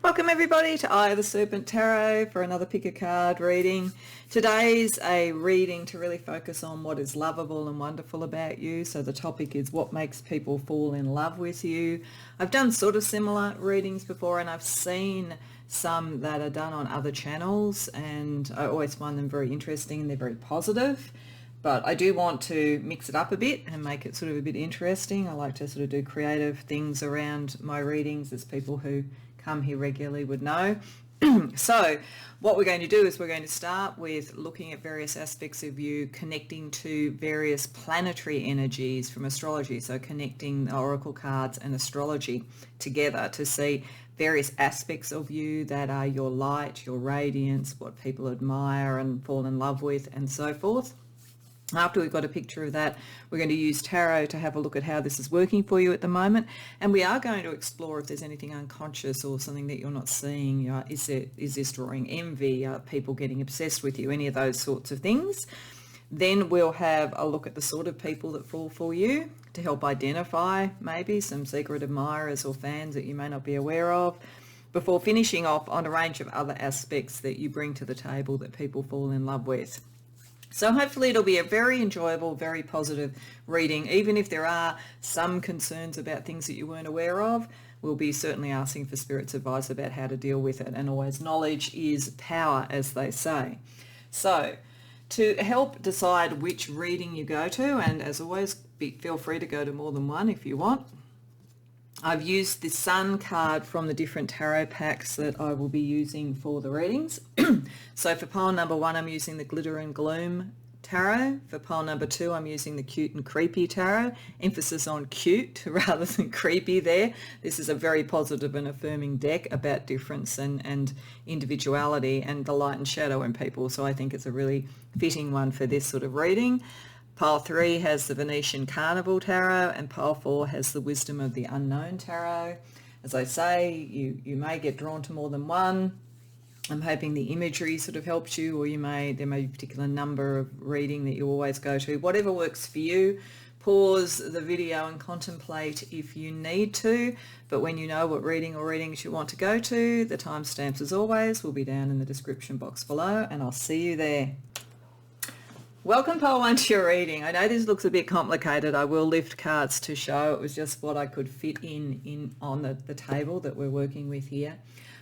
Welcome everybody to Eye of the Serpent Tarot for another pick a card reading. Today's a reading to really focus on what is lovable and wonderful about you. So the topic is what makes people fall in love with you. I've done sort of similar readings before and I've seen some that are done on other channels and I always find them very interesting and they're very positive. But I do want to mix it up a bit and make it sort of a bit interesting. I like to sort of do creative things around my readings, as people who come here regularly would know. So what we're going to do is we're going to start with looking at various aspects of you, connecting to various planetary energies from astrology. So connecting the oracle cards and astrology together to see various aspects of you that are your light, your radiance, what people admire and fall in love with, and so forth. After we've got a picture of that, we're going to use tarot to have a look at how this is working for you at the moment. And we are going to explore if there's anything unconscious or something that you're not seeing. Is this drawing envy? Are people getting obsessed with you? Any of those sorts of things. Then we'll have a look at the sort of people that fall for you to help identify maybe some secret admirers or fans that you may not be aware of, before finishing off on a range of other aspects that you bring to the table that people fall in love with. So hopefully it'll be a very enjoyable, very positive reading. Even if there are some concerns about things that you weren't aware of, we'll be certainly asking for Spirit's advice about how to deal with it. And always knowledge is power, as they say. So to help decide which reading you go to, and as always, feel free to go to more than one if you want. I've used the Sun card from the different tarot packs that I will be using for the readings. So for pile number 1, I'm using the Glitter and Gloom tarot. For pile number 2, I'm using the Cute and Creepy tarot. Emphasis on cute rather than creepy there. This is a very positive and affirming deck about difference and individuality and the light and shadow in people. So I think it's a really fitting one for this sort of reading. Pile 3 has the Venetian Carnival Tarot and Pile 4 has the Wisdom of the Unknown Tarot. As I say, you may get drawn to more than one. I'm hoping the imagery sort of helps you, or there may be a particular number of reading that you always go to. Whatever works for you. Pause the video and contemplate if you need to, but when you know what reading or readings you want to go to, the timestamps as always will be down in the description box below, and I'll see you there. Welcome pile 1 to your reading. I know this looks a bit complicated. I will lift cards to show. It was just what I could fit in on the table that we're working with here.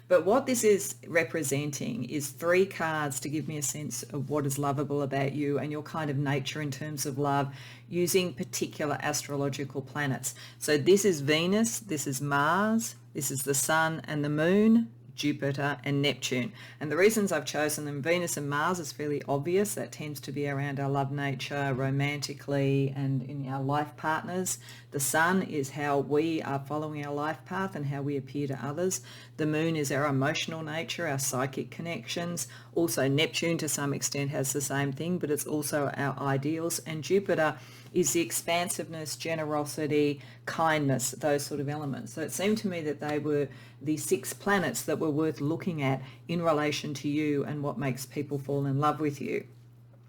But what this is representing is 3 cards to give me a sense of what is lovable about you and your kind of nature in terms of love using particular astrological planets. So this is Venus, this is Mars, this is the Sun and the Moon, Jupiter and Neptune. And the reasons I've chosen them, Venus and Mars, is fairly obvious. That tends to be around our love nature romantically and in our life partners. The Sun is how we are following our life path and how we appear to others. The Moon is our emotional nature, our psychic connections. Also Neptune to some extent has the same thing, but it's also our ideals. And Jupiter is the expansiveness, generosity, kindness, those sort of elements. So it seemed to me that they were the 6 planets that were worth looking at in relation to you and what makes people fall in love with you.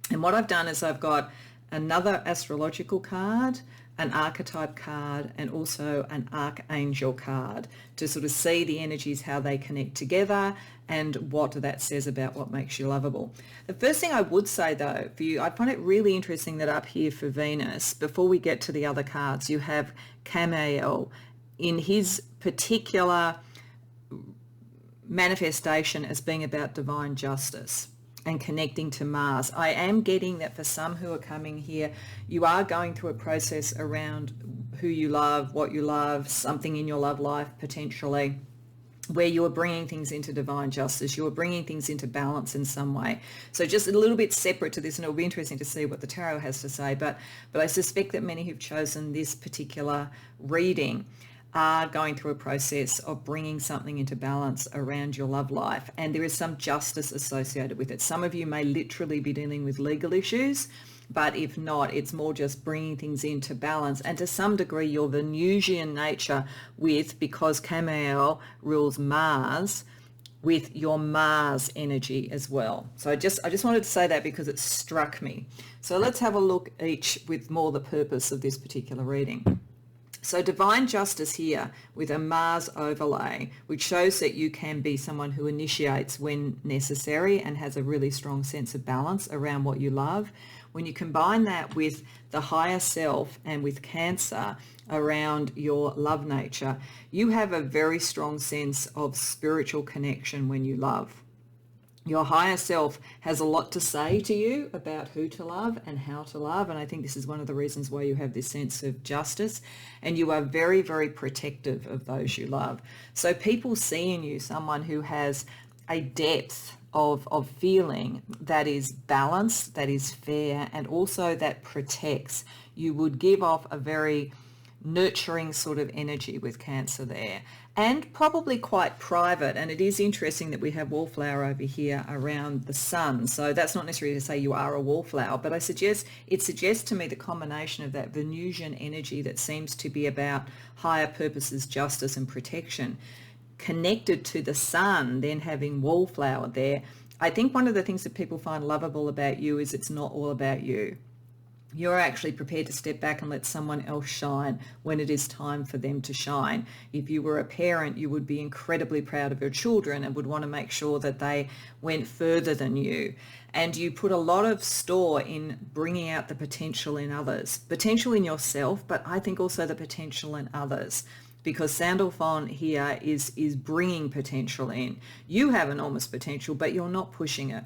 And what I've done is I've got another astrological card, an archetype card, and also an archangel card to sort of see the energies, how they connect together and what that says about what makes you lovable. The first thing I would say though for you, I find it really interesting that up here for Venus, before we get to the other cards, you have Camael in his particular manifestation as being about divine justice and connecting to Mars. I am getting that for some who are coming here, you are going through a process around who you love, what you love, something in your love life potentially, where you are bringing things into divine justice, you are bringing things into balance in some way. So just a little bit separate to this, and it'll be interesting to see what the tarot has to say, but I suspect that many who've chosen this particular reading are going through a process of bringing something into balance around your love life, and there is some justice associated with it. Some of you may literally be dealing with legal issues, but if not, it's more just bringing things into balance, and to some degree your Venusian nature because Camael rules Mars, with your Mars energy as well. So I just wanted to say that because it struck me. So let's have a look each with more the purpose of this particular reading. So divine justice here with a Mars overlay, which shows that you can be someone who initiates when necessary and has a really strong sense of balance around what you love. When you combine that with the higher self and with Cancer around your love nature, you have a very strong sense of spiritual connection when you love. Your higher self has a lot to say to you about who to love and how to love. And I think this is one of the reasons why you have this sense of justice. And you are very, very protective of those you love. So people see in you someone who has a depth of feeling that is balanced, that is fair, and also that protects. You would give off a very nurturing sort of energy with Cancer there, and probably quite private. And it is interesting that we have wallflower over here around the sun, so that's not necessarily to say you are a wallflower, but it suggests to me the combination of that Venusian energy that seems to be about higher purposes, justice and protection, connected to the sun, then having wallflower there. I think one of the things that people find lovable about you is it's not all about you. You're actually prepared to step back and let someone else shine when it is time for them to shine. If you were a parent, you would be incredibly proud of your children and would want to make sure that they went further than you. And you put a lot of store in bringing out the potential in others, potential in yourself, but I think also the potential in others. Because Sandalphon here is bringing potential in. You have enormous potential, but you're not pushing it.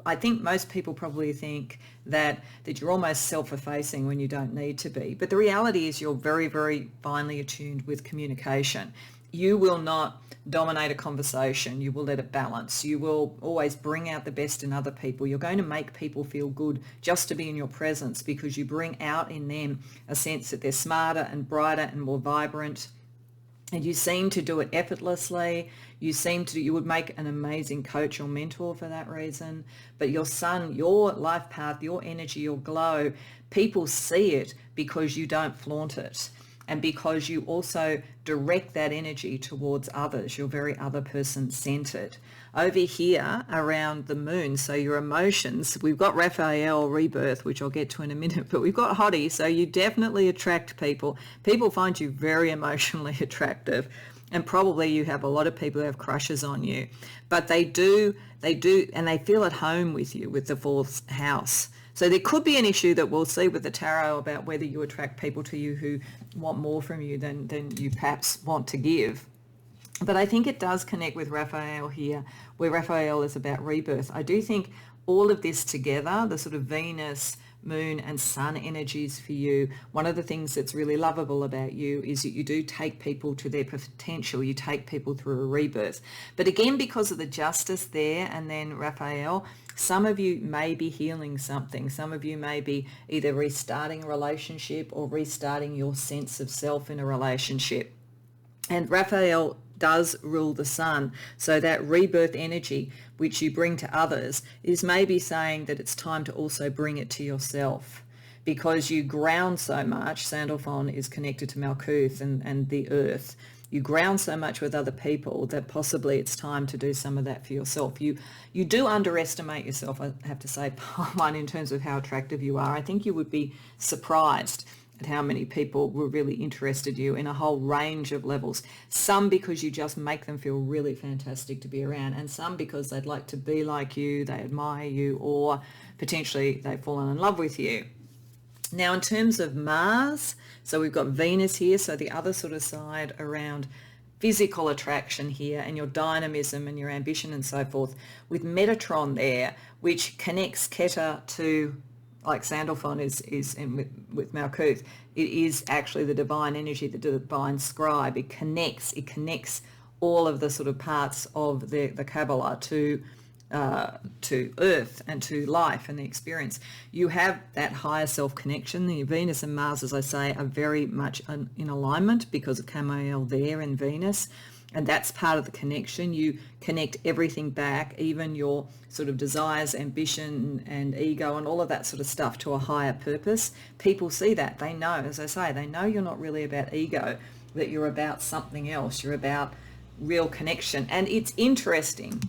I think most people probably think that you're almost self-effacing when you don't need to be. But the reality is you're very, very finely attuned with communication. You will not dominate a conversation. You will let it balance. You will always bring out the best in other people. You're going to make people feel good just to be in your presence, because you bring out in them a sense that they're smarter and brighter and more vibrant. And you seem to do it effortlessly. You would make an amazing coach or mentor for that reason. But your sun, your life path, your energy, your glow, people see it because you don't flaunt it. And because you also direct that energy towards others. You're very other person centered. Over here around the moon, so your emotions, we've got Raphael rebirth, which I'll get to in a minute, but we've got Hottie, so you definitely attract people. People find you very emotionally attractive, and probably you have a lot of people who have crushes on you, but they do, and they feel at home with you with the fourth house. So there could be an issue that we'll see with the tarot about whether you attract people to you who want more from you than you perhaps want to give. But I think it does connect with Raphael here, where Raphael is about rebirth. I do think all of this together, the sort of Venus, moon and sun energies for you, one of the things that's really lovable about you is that you do take people to their potential. You take people through a rebirth. But again, because of the justice there and then Raphael, some of you may be healing something. Some of you may be either restarting a relationship or restarting your sense of self in a relationship. And Raphael does rule the sun. So that rebirth energy which you bring to others is maybe saying that it's time to also bring it to yourself, because you ground so much. Sandalphon is connected to Malkuth and the earth. You ground so much with other people that possibly it's time to do some of that for yourself. You do underestimate yourself, I have to say, one, in terms of how attractive you are. I think you would be surprised at how many people were really interested in you in a whole range of levels. Some because you just make them feel really fantastic to be around, and some because they'd like to be like you, they admire you, or potentially they've fallen in love with you. Now, in terms of Mars, so we've got Venus here, so the other sort of side around physical attraction here and your dynamism and your ambition and so forth, with Metatron there, which connects Keter to, like Sandalphon is with Malkuth, it is actually the divine energy, the divine scribe. It connects all of the sort of parts of the Kabbalah to earth and to life and the experience. You have that higher self connection. The Venus and Mars, as I say, are very much in alignment because of Camael there in Venus. And that's part of the connection. You connect everything back, even your sort of desires, ambition and ego and all of that sort of stuff, to a higher purpose. People see that. They know, as I say, they know you're not really about ego, that you're about something else. You're about real connection. And it's interesting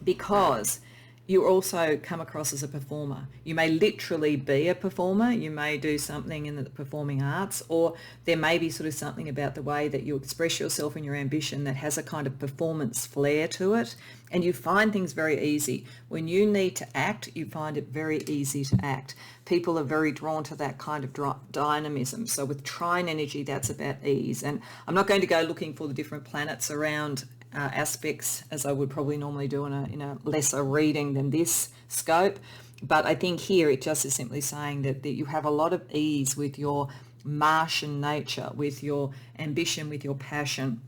because you also come across as a performer. You may literally be a performer. You may do something in the performing arts, or there may be sort of something about the way that you express yourself and your ambition that has a kind of performance flair to it. And you find things very easy. When you need to act, you find it very easy to act. People are very drawn to that kind of dynamism. So with trine energy, that's about ease. And I'm not going to go looking for the different planets around aspects as I would probably normally do in a lesser reading than this scope. But I think here it just is simply saying that you have a lot of ease with your Martian nature, with your ambition, with your passion.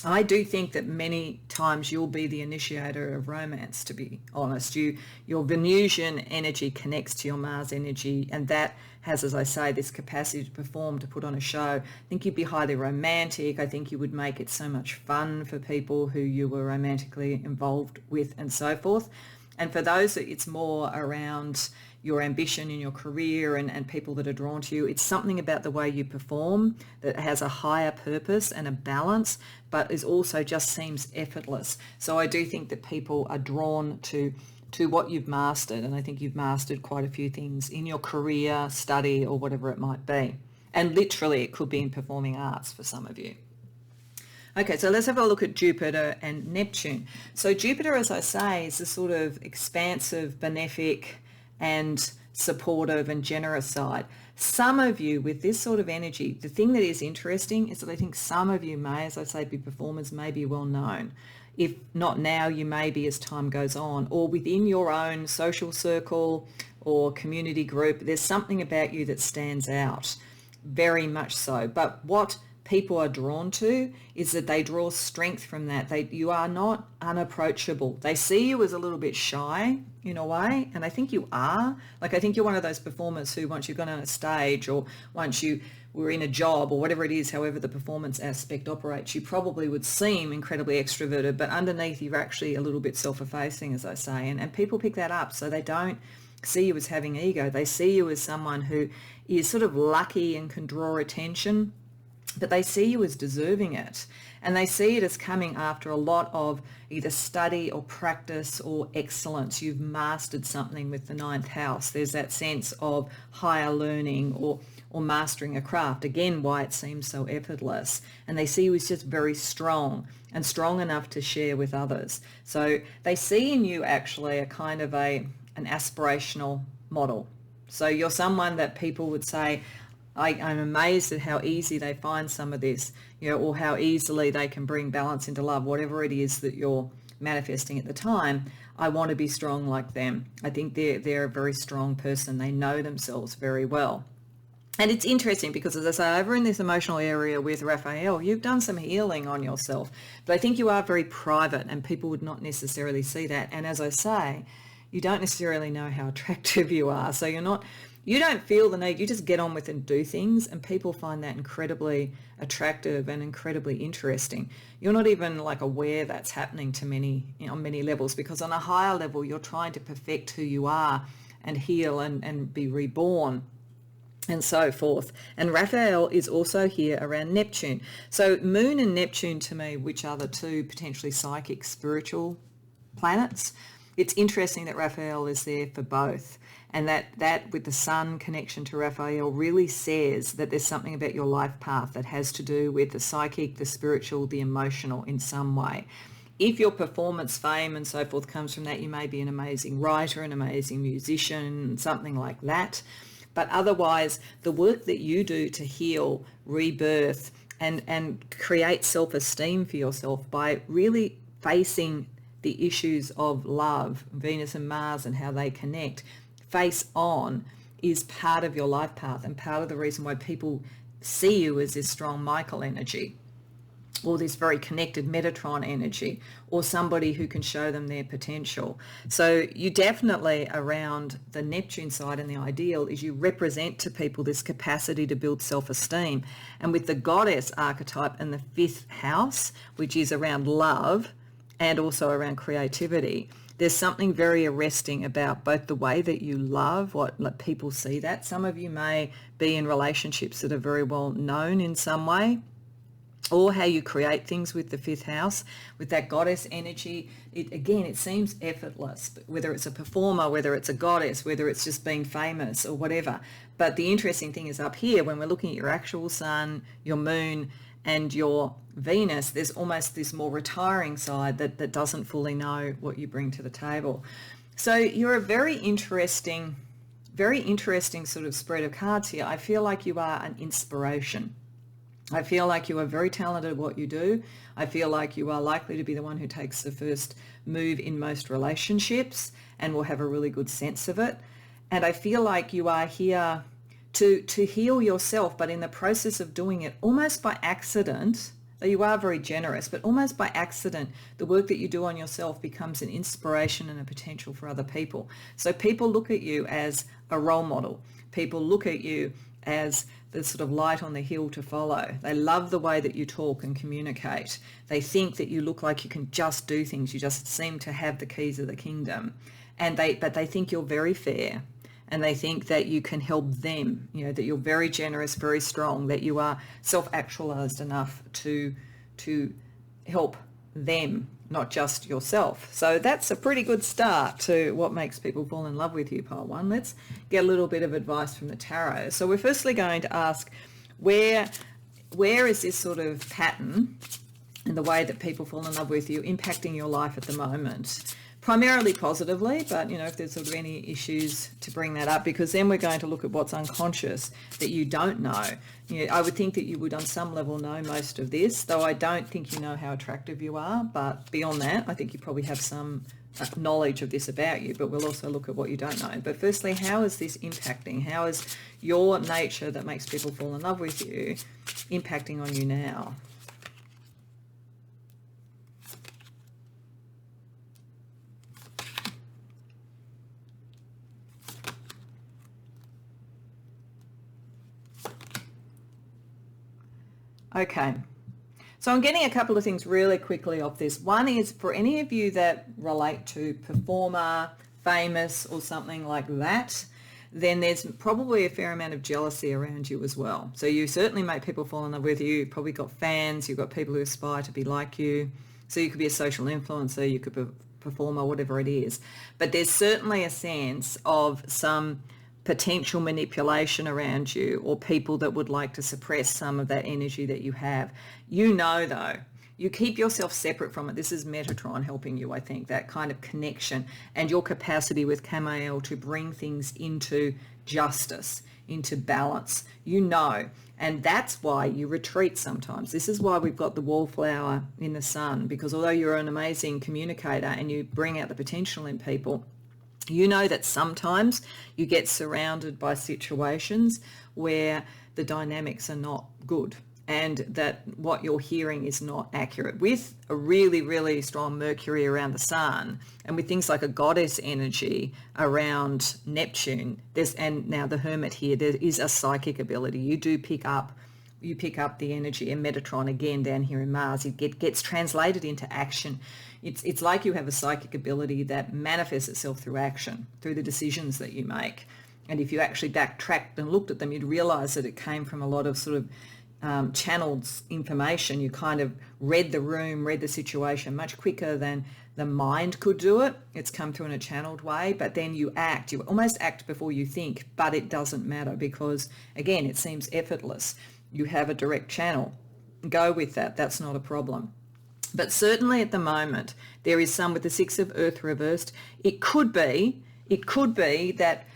I do think that many times you'll be the initiator of romance, to be honest. Your Venusian energy connects to your Mars energy, and that has, as I say, this capacity to perform, to put on a show. I think you'd be highly romantic. I think you would make it so much fun for people who you were romantically involved with and so forth. And for those, it's more around your ambition in your career and people that are drawn to you. It's something about the way you perform that has a higher purpose and a balance, but is also just seems effortless. So I do think that people are drawn to what you've mastered, and I think you've mastered quite a few things in your career, study, or whatever it might be. And literally it could be in performing arts for some of you. Okay, so let's have a look at Jupiter and Neptune. So Jupiter, as I say, is a sort of expansive, benefic, and supportive and generous side. Some of you with this sort of energy, the thing that is interesting is that I think some of you may, as I say, be performers, may be well known. If not now, you may be as time goes on, or within your own social circle or community group, there's something about you that stands out, very much so. But what people are drawn to is that they draw strength from that. You are not unapproachable. They see you as a little bit shy in a way, and I think you are. Like, I think you're one of those performers who, once you've gone on a stage or once you were in a job or whatever it is, however the performance aspect operates, you probably would seem incredibly extroverted, but underneath you're actually a little bit self-effacing, as I say, and people pick that up. So they don't see you as having ego. They see you as someone who is sort of lucky and can draw attention, but they see you as deserving it, and they see it as coming after a lot of either study or practice or excellence. You've mastered something with the ninth house. There's that sense of higher learning or mastering a craft, again why it seems so effortless, and they see you as just very strong and strong enough to share with others. So they see in you actually a kind of an aspirational model. So you're someone that people would say, I'm amazed at how easy they find some of this, or how easily they can bring balance into love, whatever it is that you're manifesting at the time. I want to be strong like them. I think they're a very strong person. They know themselves very well. And it's interesting because, as I say, over in this emotional area with Raphael, you've done some healing on yourself, but I think you are very private and people would not necessarily see that. And as I say, you don't necessarily know how attractive you are. So you don't feel the need, you just get on with and do things, and people find that incredibly attractive and incredibly interesting. You're not even aware that's happening on many levels, because on a higher level you're trying to perfect who you are and heal and be reborn and so forth. And Raphael is also here around Neptune. So Moon and Neptune, to me, which are the two potentially psychic spiritual planets, it's interesting that Raphael is there for both. And that with the sun connection to Raphael really says that there's something about your life path that has to do with the psychic, the spiritual, the emotional in some way. If your performance, fame and so forth comes from that, you may be an amazing writer, an amazing musician, something like that. But otherwise, the work that you do to heal, rebirth, and create self-esteem for yourself by really facing the issues of love, Venus and Mars and how they connect, face on, is part of your life path and part of the reason why people see you as this strong Michael energy, or this very connected Metatron energy, or somebody who can show them their potential. So you definitely, around the Neptune side, and the ideal is you represent to people this capacity to build self-esteem. And with the goddess archetype in the 5th house, which is around love and also around creativity, there's something very arresting about both the way that you love, what people see that. Some of you may be in relationships that are very well known in some way, or how you create things with the fifth house, with that goddess energy. It seems effortless, whether it's a performer, whether it's a goddess, whether it's just being famous or whatever. But the interesting thing is up here, when we're looking at your actual sun, your moon, and your Venus, there's almost this more retiring side that doesn't fully know what you bring to the table. So you're a very interesting sort of spread of cards here. I feel like you are an inspiration. I feel like you are very talented at what you do. I feel like you are likely to be the one who takes the first move in most relationships and will have a really good sense of it. And I feel like you are here to heal yourself, but in the process of doing it almost by accident, though you are very generous, but almost by accident, the work that you do on yourself becomes an inspiration and a potential for other people. So people look at you as a role model. People look at you as the sort of light on the hill to follow. They love the way that you talk and communicate. They think that you look like you can just do things. You just seem to have the keys of the kingdom. But they think you're very fair, and they think that you can help them, that you're very generous, very strong, that you are self-actualized enough to help them, not just yourself. So that's a pretty good start to what makes people fall in love with you, pile one. Let's get a little bit of advice from the tarot. So we're firstly going to ask, where is this sort of pattern and the way that people fall in love with you impacting your life at the moment? Primarily positively, but if there's sort of any issues, to bring that up, because then we're going to look at what's unconscious that you don't know. I would think that you would on some level know most of this, though I don't think you know how attractive you are, but beyond that, I think you probably have some knowledge of this about you, but we'll also look at what you don't know. But firstly, how is this impacting? How is your nature that makes people fall in love with you impacting on you now? Okay, so I'm getting a couple of things really quickly off this. One is, for any of you that relate to performer, famous, or something like that, then there's probably a fair amount of jealousy around you as well. So you certainly make people fall in love with you. You've probably got fans, you've got people who aspire to be like you. So you could be a social influencer, you could be a performer, whatever it is. But there's certainly a sense of some potential manipulation around you, or people that would like to suppress some of that energy that you have. Though, you keep yourself separate from it. This is Metatron helping you, I think, that kind of connection and your capacity with Camael to bring things into justice, into balance, and that's why you retreat sometimes. This is why we've got the wallflower in the sun, because although you're an amazing communicator and you bring out the potential in people, that sometimes you get surrounded by situations where the dynamics are not good and that what you're hearing is not accurate. With a really, really strong Mercury around the sun, and with things like a goddess energy around Neptune, and now the Hermit here, there is a psychic ability. You pick up the energy, and Metatron again down here in Mars, it gets translated into action. It's like you have a psychic ability that manifests itself through action, through the decisions that you make. And if you actually backtracked and looked at them, you'd realize that it came from a lot of sort of channeled information. You kind of read the room, read the situation much quicker than the mind could do it. It's come through in a channeled way, but then you almost act before you think, but it doesn't matter because, again, it seems effortless. You have a direct channel. Go with that. That's not a problem. But certainly at the moment, there is some with the Six of Earth reversed. It could be that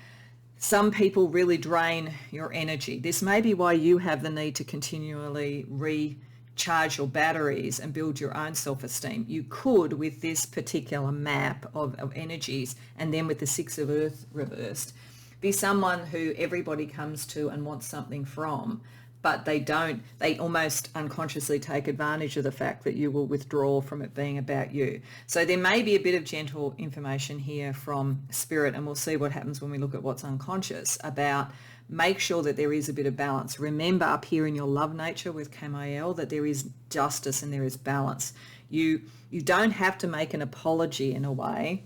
some people really drain your energy. This may be why you have the need to continually recharge your batteries and build your own self-esteem. You could, with this particular map of energies, and then with the Six of Earth reversed, be someone who everybody comes to and wants something from, but they almost unconsciously take advantage of the fact that you will withdraw from it being about you. So there may be a bit of gentle information here from Spirit, and we'll see what happens when we look at what's unconscious, about make sure that there is a bit of balance. Remember up here in your love nature with Camael that there is justice and there is balance. You don't have to make an apology in a way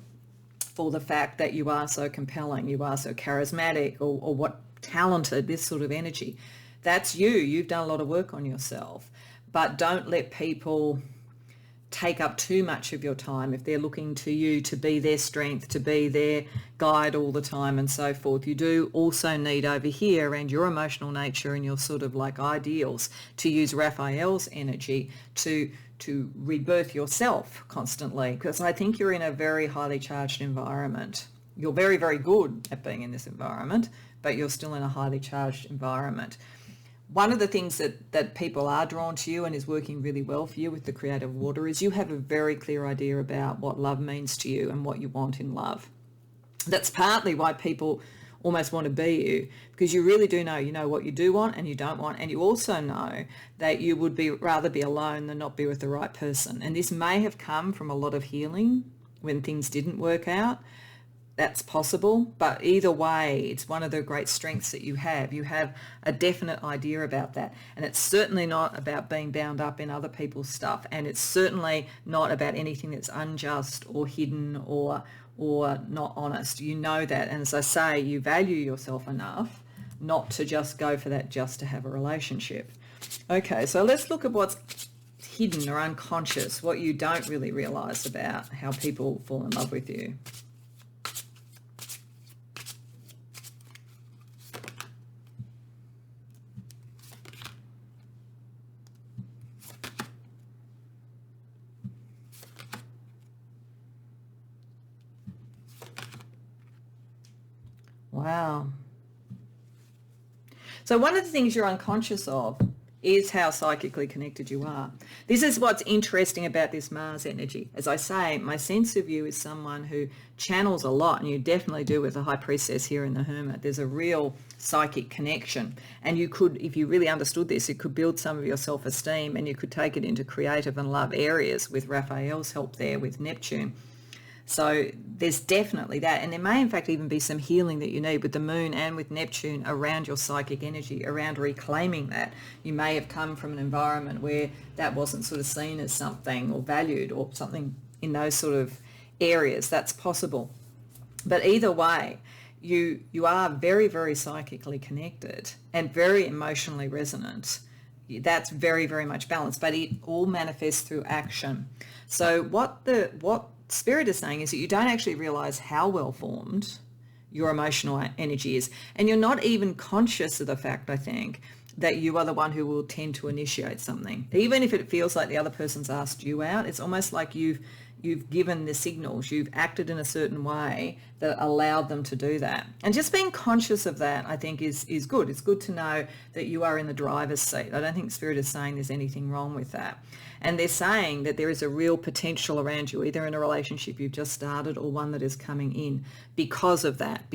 for the fact that you are so compelling, you are so charismatic, or what talented, this sort of energy. That's you. You've done a lot of work on yourself. but don't let people take up too much of your time if they're looking to you to be their strength, to be their guide all the time and so forth. You do also need over here around your emotional nature and your sort of like ideals to use Raphael's energy to rebirth yourself constantly, because I think you're in a very highly charged environment. You're very, very good at being in this environment, but you're still in a highly charged environment. One of the things that people are drawn to you and is working really well for you with the creative water is you have a very clear idea about what love means to you and what you want in love. That's partly why people almost want to be you, because you really do know, you know what you do want and you don't want, and you also know that you would rather be alone than not be with the right person. And this may have come from a lot of healing when things didn't work out. That's possible, but either way, it's one of the great strengths that you have. You have a definite idea about that, and it's certainly not about being bound up in other people's stuff, and it's certainly not about anything that's unjust or hidden or not honest. You know that, and as I say, you value yourself enough not to just go for that just to have a relationship. Okay, so let's look at what's hidden or unconscious, what you don't really realize about how people fall in love with you. Wow. So one of the things you're unconscious of is how psychically connected you are. This is what's interesting about this Mars energy. As I say, my sense of you is someone who channels a lot, and you definitely do with the High Priestess here in the Hermit. There's a real psychic connection, and you could, if you really understood this, it could build some of your self-esteem, and you could take it into creative and love areas with Raphael's help there with Neptune. So there's definitely that, and there may in fact even be some healing that you need with the moon and with Neptune around your psychic energy, around reclaiming that. You may have come from an environment where that wasn't sort of seen as something or valued or something in those sort of areas. That's possible. But either way, you are very, very psychically connected and very emotionally resonant. That's very, very much balanced, but it all manifests through action. So what Spirit is saying is that you don't actually realize how well formed your emotional energy is, and you're not even conscious of the fact, I think, that you are the one who will tend to initiate something. Even if it feels like the other person's asked you out, it's almost like you've given the signals, you've acted in a certain way that allowed them to do that. And just being conscious of that, I think, is good. It's good to know that you are in the driver's seat. I don't think Spirit is saying there's anything wrong with that. And they're saying that there is a real potential around you, either in a relationship you've just started or one that is coming in because of that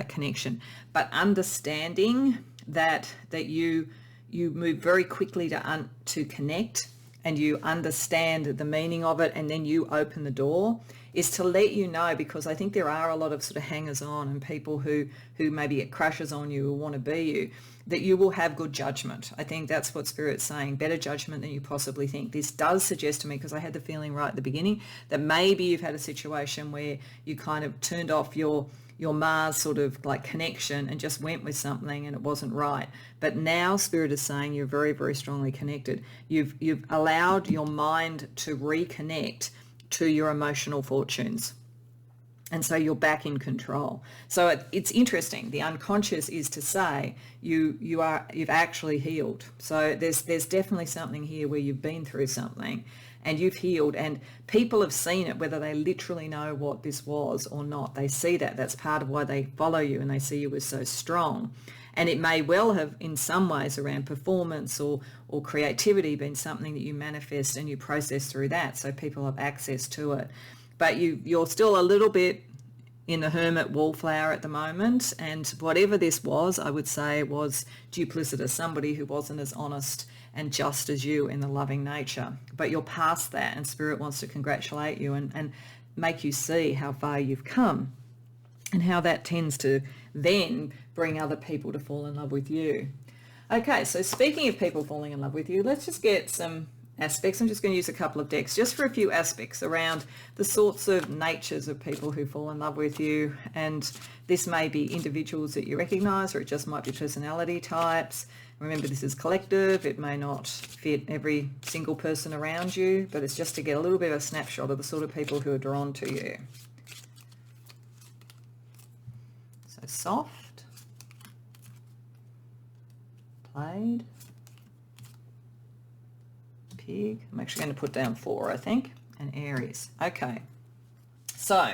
connection. But understanding that you move very quickly to connect, and you understand the meaning of it, and then you open the door, is to let you know, because I think there are a lot of sort of hangers on and people who maybe it crushes on you or want to be you, that you will have good judgment. I think that's what Spirit's saying, better judgment than you possibly think. This does suggest to me, because I had the feeling right at the beginning, that maybe you've had a situation where you kind of turned off your Mars sort of like connection and just went with something and it wasn't right. But now Spirit is saying you're very, very strongly connected. You've allowed your mind to reconnect to your emotional fortunes. And so you're back in control. So it's interesting. The unconscious is to say you've actually healed. So there's definitely something here where you've been through something and you've healed, and people have seen it, whether they literally know what this was or not. They see that. That's part of why they follow you and they see you as so strong. And it may well have, in some ways, around performance or creativity, been something that you manifest and you process through that, so people have access to it. But you're still a little bit in the hermit wallflower at the moment, and whatever this was, I would say, was duplicitous, somebody who wasn't as honest and just as you in the loving nature. But you're past that, and Spirit wants to congratulate you and make you see how far you've come, and how that tends to then bring other people to fall in love with you. Okay, so speaking of people falling in love with you, let's just get some aspects. I'm just going to use a couple of decks just for a few aspects around the sorts of natures of people who fall in love with you. And this may be individuals that you recognize, or it just might be personality types. Remember, this is collective. It may not fit every single person around you, but it's just to get a little bit of a snapshot of the sort of people who are drawn to you. So soft, played, pig. I'm actually going to put down 4, I think, and Aries. Okay. So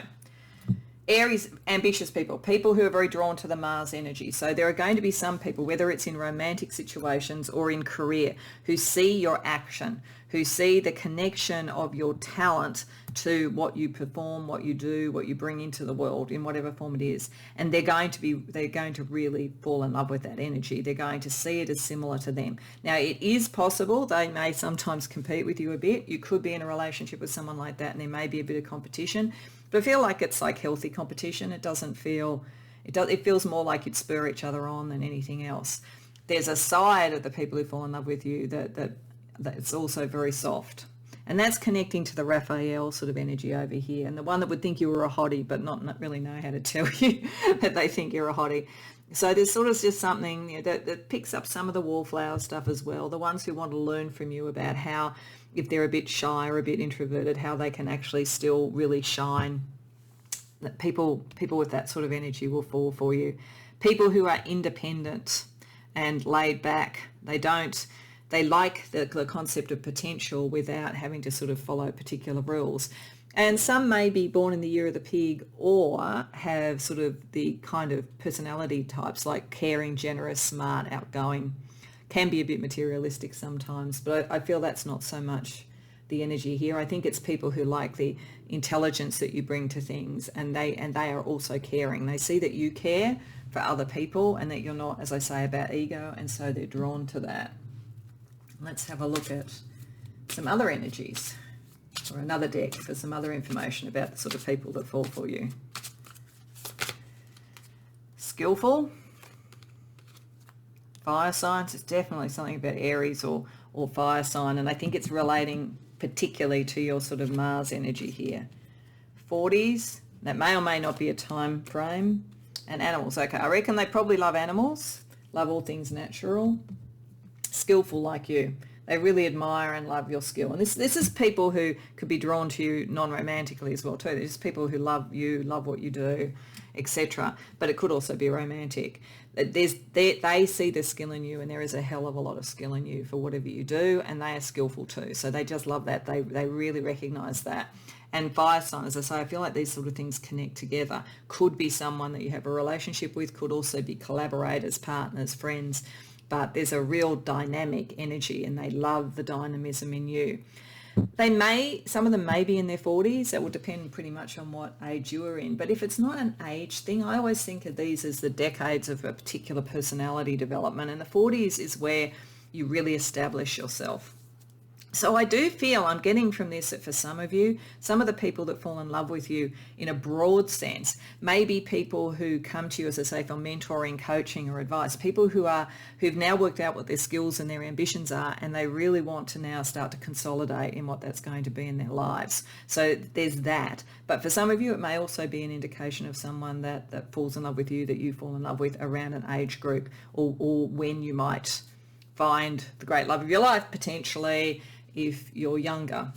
Aries, ambitious people, people who are very drawn to the Mars energy. So there are going to be some people, whether it's in romantic situations or in career, who see your action, who see the connection of your talent to what you perform, what you do, what you bring into the world in whatever form it is. And they're going to really fall in love with that energy. They're going to see it as similar to them. Now, it is possible they may sometimes compete with you a bit. You could be in a relationship with someone like that and there may be a bit of competition. But I feel like it's like healthy competition. It doesn't feel, it feels more like you'd spur each other on than anything else. There's a side of the people who fall in love with you that it's also very soft. And that's connecting to the Raphael sort of energy over here. And the one that would think you were a hottie, but not really know how to tell you that they think you're a hottie. So there's sort of just something that picks up some of the wallflower stuff as well. The ones who want to learn from you about how, if they're a bit shy or a bit introverted, how they can actually still really shine. That people with that sort of energy will fall for you. People who are independent and laid back. They like the concept of potential without having to sort of follow particular rules. And some may be born in the year of the pig or have sort of the kind of personality types like caring, generous, smart, outgoing. Can be a bit materialistic sometimes, but I feel that's not so much the energy here. I think it's people who like the intelligence that you bring to things, and they are also caring. They see that you care for other people and that you're not, as I say, about ego, and so they're drawn to that. Let's have a look at some other energies, or another deck for some other information about the sort of people that fall for you. Skillful. Fire signs, it's definitely something about Aries or fire sign, and I think it's relating particularly to your sort of Mars energy here. 40s, that may or may not be a time frame. And animals, okay, I reckon they probably love animals, love all things natural. Skillful like you. They really admire and love your skill. And this is people who could be drawn to you non-romantically as well too. There's people who love you, love what you do, etc. But it could also be romantic. They see the skill in you, and there is a hell of a lot of skill in you for whatever you do, and they are skillful too. So they just love that. They really recognise that. And fire sign, as I say, I feel like these sort of things connect together. Could be someone that you have a relationship with, could also be collaborators, partners, friends. But there's a real dynamic energy, and they love the dynamism in you. Some of them may be in their 40s. That will depend pretty much on what age you are in. But if it's not an age thing, I always think of these as the decades of a particular personality development. And the 40s is where you really establish yourself. So I do feel I'm getting from this that for some of you, some of the people that fall in love with you in a broad sense, may be people who come to you, as I say, for mentoring, coaching or advice, people who've now worked out what their skills and their ambitions are, and they really want to now start to consolidate in what that's going to be in their lives. So there's that. But for some of you, it may also be an indication of someone that falls in love with you, that you fall in love with around an age group, or when you might find the great love of your life, potentially, if you're younger.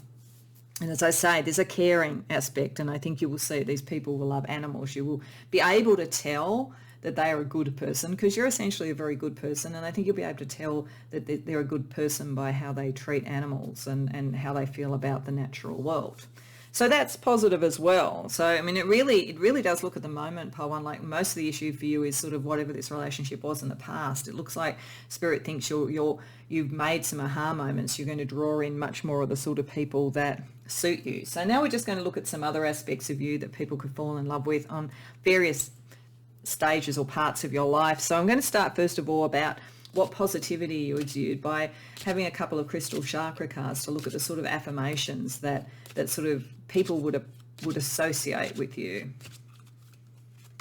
And as I say, there's a caring aspect, and I think you will see these people will love animals. You will be able to tell that they are a good person, because you're essentially a very good person, and I think you'll be able to tell that they're a good person by how they treat animals and how they feel about the natural world. So that's positive as well. So, I mean, it really does look at the moment, Pawan, like most of the issue for you is sort of whatever this relationship was in the past. It looks like Spirit thinks you've made some aha moments. You're going to draw in much more of the sort of people that suit you. So now we're just going to look at some other aspects of you that people could fall in love with on various stages or parts of your life. So I'm going to start first of all about what positivity you exude by having a couple of crystal chakra cards to look at the sort of affirmations that sort of people would associate with you.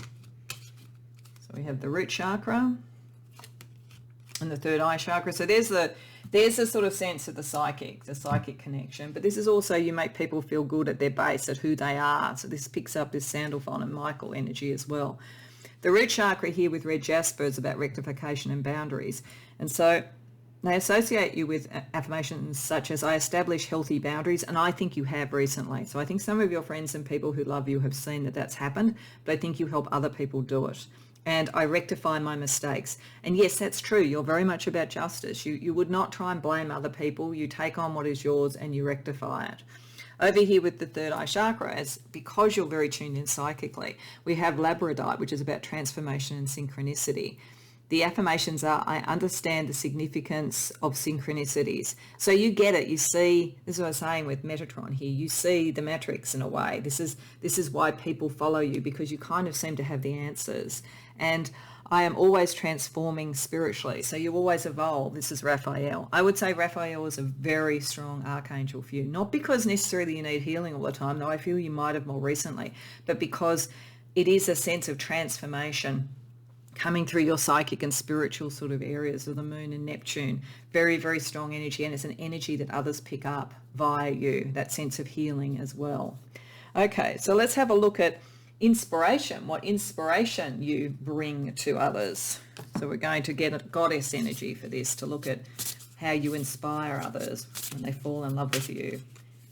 So we have the root chakra and the third eye chakra. So there's the sort of sense of the psychic connection. But this is also, you make people feel good at their base, at who they are. So this picks up this Sandalphon and Michael energy as well. The root chakra here with red jasper is about rectification and boundaries. And so they associate you with affirmations such as, I establish healthy boundaries, and I think you have recently. So I think some of your friends and people who love you have seen that that's happened, but I think you help other people do it. And I rectify my mistakes. And yes, that's true. You're very much about justice. You would not try and blame other people. You take on what is yours and you rectify it. Over here with the third eye chakra, because you're very tuned in psychically, we have labradorite, which is about transformation and synchronicity. The affirmations are, I understand the significance of synchronicities. So you get it. You see, this is what I was saying with Metatron here. You see the matrix in a way. This is why people follow you, because you kind of seem to have the answers. And I am always transforming spiritually. So you always evolve. This is Raphael. I would say Raphael is a very strong archangel for you. Not because necessarily you need healing all the time, though I feel you might have more recently, but because it is a sense of transformation coming through your psychic and spiritual sort of areas of the moon and Neptune. Very, very strong energy, and it's an energy that others pick up via you, that sense of healing as well. Okay, so let's have a look at inspiration, what inspiration you bring to others. So we're going to get a goddess energy for this, to look at how you inspire others when they fall in love with you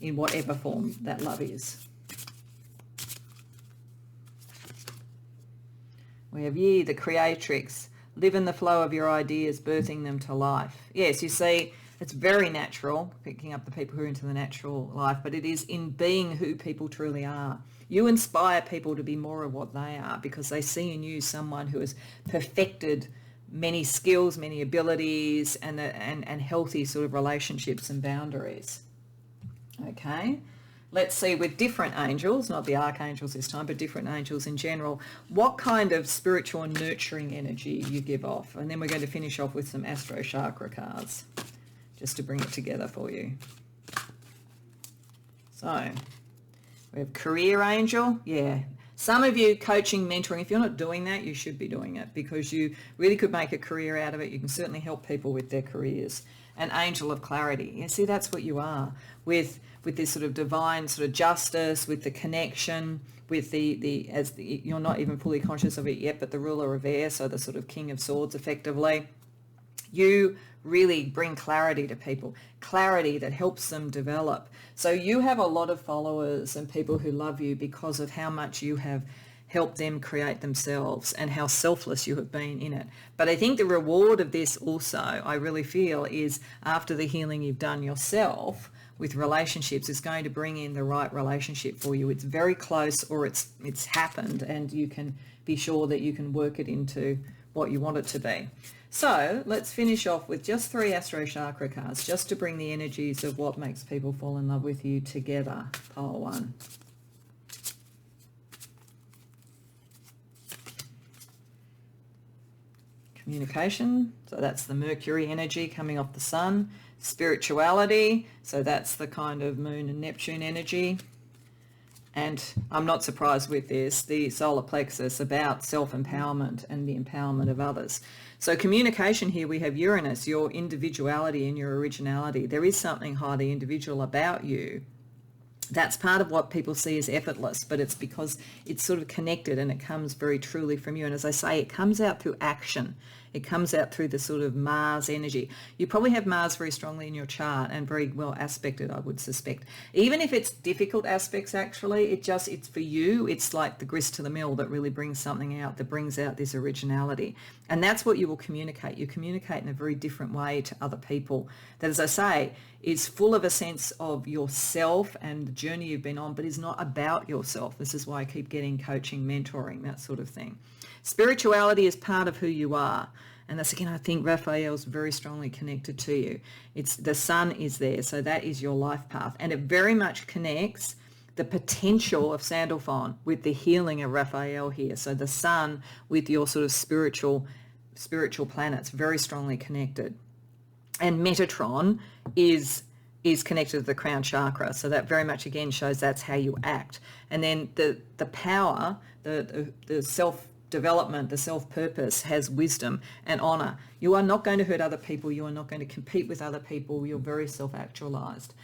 in whatever form that love is. We have ye, the creatrix. Live in the flow of your ideas, birthing them to life. Yes, you see, it's very natural, picking up the people who are into the natural life, but it is in being who people truly are. You inspire people to be more of what they are because they see in you someone who has perfected many skills, many abilities, and healthy sort of relationships and boundaries. Okay. Let's see, with different angels, not the archangels this time, but different angels in general, what kind of spiritual and nurturing energy you give off. And then we're going to finish off with some Astro Chakra cards, just to bring it together for you. So, we have career angel. Yeah. Some of you coaching, mentoring, if you're not doing that, you should be doing it because you really could make a career out of it. You can certainly help people with their careers. An angel of clarity. Yeah, see, that's what you are with this sort of divine sort of justice, with the connection, with you're not even fully conscious of it yet, but the ruler of air, so the sort of king of swords effectively. You really bring clarity to people, clarity that helps them develop. So you have a lot of followers and people who love you because of how much you have helped them create themselves and how selfless you have been in it. But I think the reward of this also, I really feel, is after the healing you've done yourself with relationships, is going to bring in the right relationship for you. It's very close, or it's happened, and you can be sure that you can work it into what you want it to be. So let's finish off with just 3 Astro Chakra cards, just to bring the energies of what makes people fall in love with you together. Pile 1. Communication, so that's the Mercury energy coming off the sun. Spirituality, so that's the kind of moon and Neptune energy. And I'm not surprised with this, the solar plexus, about self-empowerment and the empowerment of others. So communication here, we have Uranus, your individuality and your originality. There is something highly individual about you. That's part of what people see as effortless, but it's because it's sort of connected and it comes very truly from you. And as I say, it comes out through action. It comes out through the sort of Mars energy. You probably have Mars very strongly in your chart and very well aspected, I would suspect. Even if it's difficult aspects, actually, it's for you. It's like the grist to the mill that really brings something out, that brings out this originality. And that's what you will communicate. You communicate in a very different way to other people that, as I say, is full of a sense of yourself and the journey you've been on, but is not about yourself. This is why I keep getting coaching, mentoring, that sort of thing. Spirituality is part of who you are. And that's, again, I think Raphael's very strongly connected to you. It's the sun is there, so that is your life path. And it very much connects the potential of Sandalphon with the healing of Raphael here. So the sun with your sort of spiritual planets, very strongly connected. And Metatron is connected to the crown chakra. So that very much, again, shows that's how you act. And then the power, the self-development, the self-purpose has wisdom and honor. You are not going to hurt other people. You are not going to compete with other people. You're very self-actualized.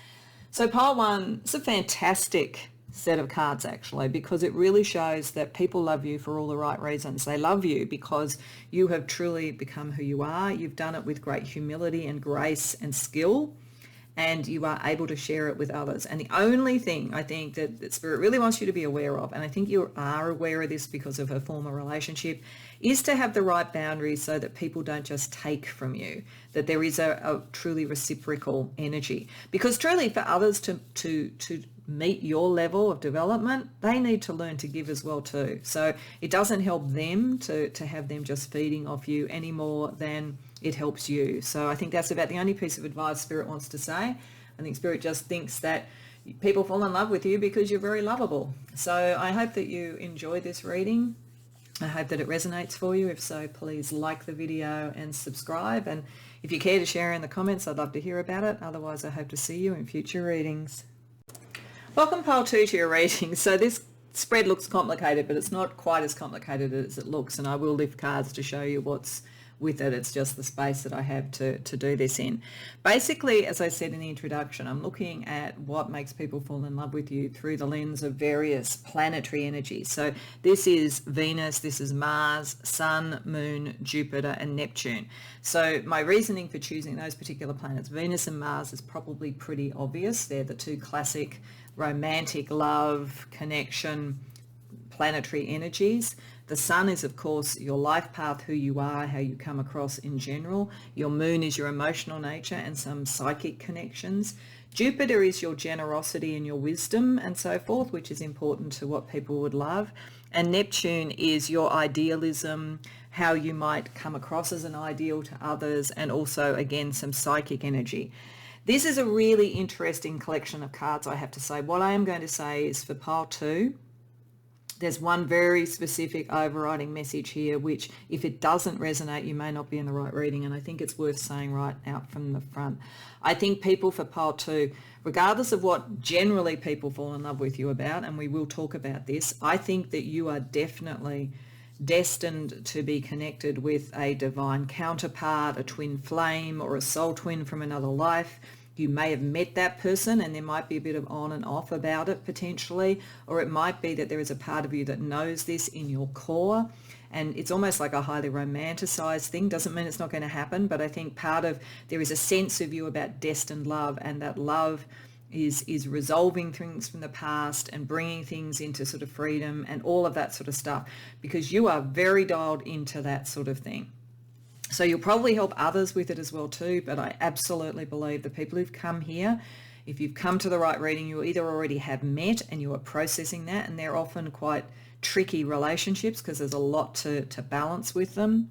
So pile 1, it's a fantastic set of cards actually, because it really shows that people love you for all the right reasons. They love you because you have truly become who you are. You've done it with great humility and grace and skill, and you are able to share it with others. And the only thing I think that Spirit really wants you to be aware of, and I think you are aware of this because of her former relationship, is to have the right boundaries so that people don't just take from you, that there is a truly reciprocal energy. Because truly for others to meet your level of development, they need to learn to give as well too. So it doesn't help them to have them just feeding off you any more than it helps you. So I think that's about the only piece of advice Spirit wants to say. I think Spirit just thinks that people fall in love with you because you're very lovable. So I hope that you enjoy this reading. I hope that it resonates for you. If so, please like the video and subscribe. And if you care to share in the comments, I'd love to hear about it. Otherwise, I hope to see you in future readings. Welcome, pile 2, to your reading. So this spread looks complicated, but it's not quite as complicated as it looks, and I will lift cards to show you what's with it. It's just the space that I have to do this in. Basically, as I said in the introduction, I'm looking at what makes people fall in love with you through the lens of various planetary energies. So this is Venus, this is Mars, Sun, Moon, Jupiter, and Neptune. So my reasoning for choosing those particular planets, Venus and Mars, is probably pretty obvious. They're the two classic romantic love, connection, planetary energies. The Sun is, of course, your life path, who you are, how you come across in general. Your Moon is your emotional nature and some psychic connections. Jupiter is your generosity and your wisdom and so forth, which is important to what people would love. And Neptune is your idealism, how you might come across as an ideal to others, and also, again, some psychic energy. This is a really interesting collection of cards, I have to say. What I am going to say is for pile 2, there's one very specific overriding message here, which if it doesn't resonate, you may not be in the right reading. And I think it's worth saying right out from the front. I think people for pile 2, regardless of what generally people fall in love with you about, and we will talk about this, I think that you are definitely destined to be connected with a divine counterpart, a twin flame, or a soul twin from another life. You may have met that person and there might be a bit of on and off about it potentially, or it might be that there is a part of you that knows this in your core, and it's almost like a highly romanticized thing. Doesn't mean it's not going to happen, but I think there is a sense of you about destined love, and that love is resolving things from the past and bringing things into sort of freedom and all of that sort of stuff, because you are very dialed into that sort of thing. So you'll probably help others with it as well too, but I absolutely believe the people who've come here, if you've come to the right reading, you either already have met and you are processing that, and they're often quite tricky relationships because there's a lot to balance with them,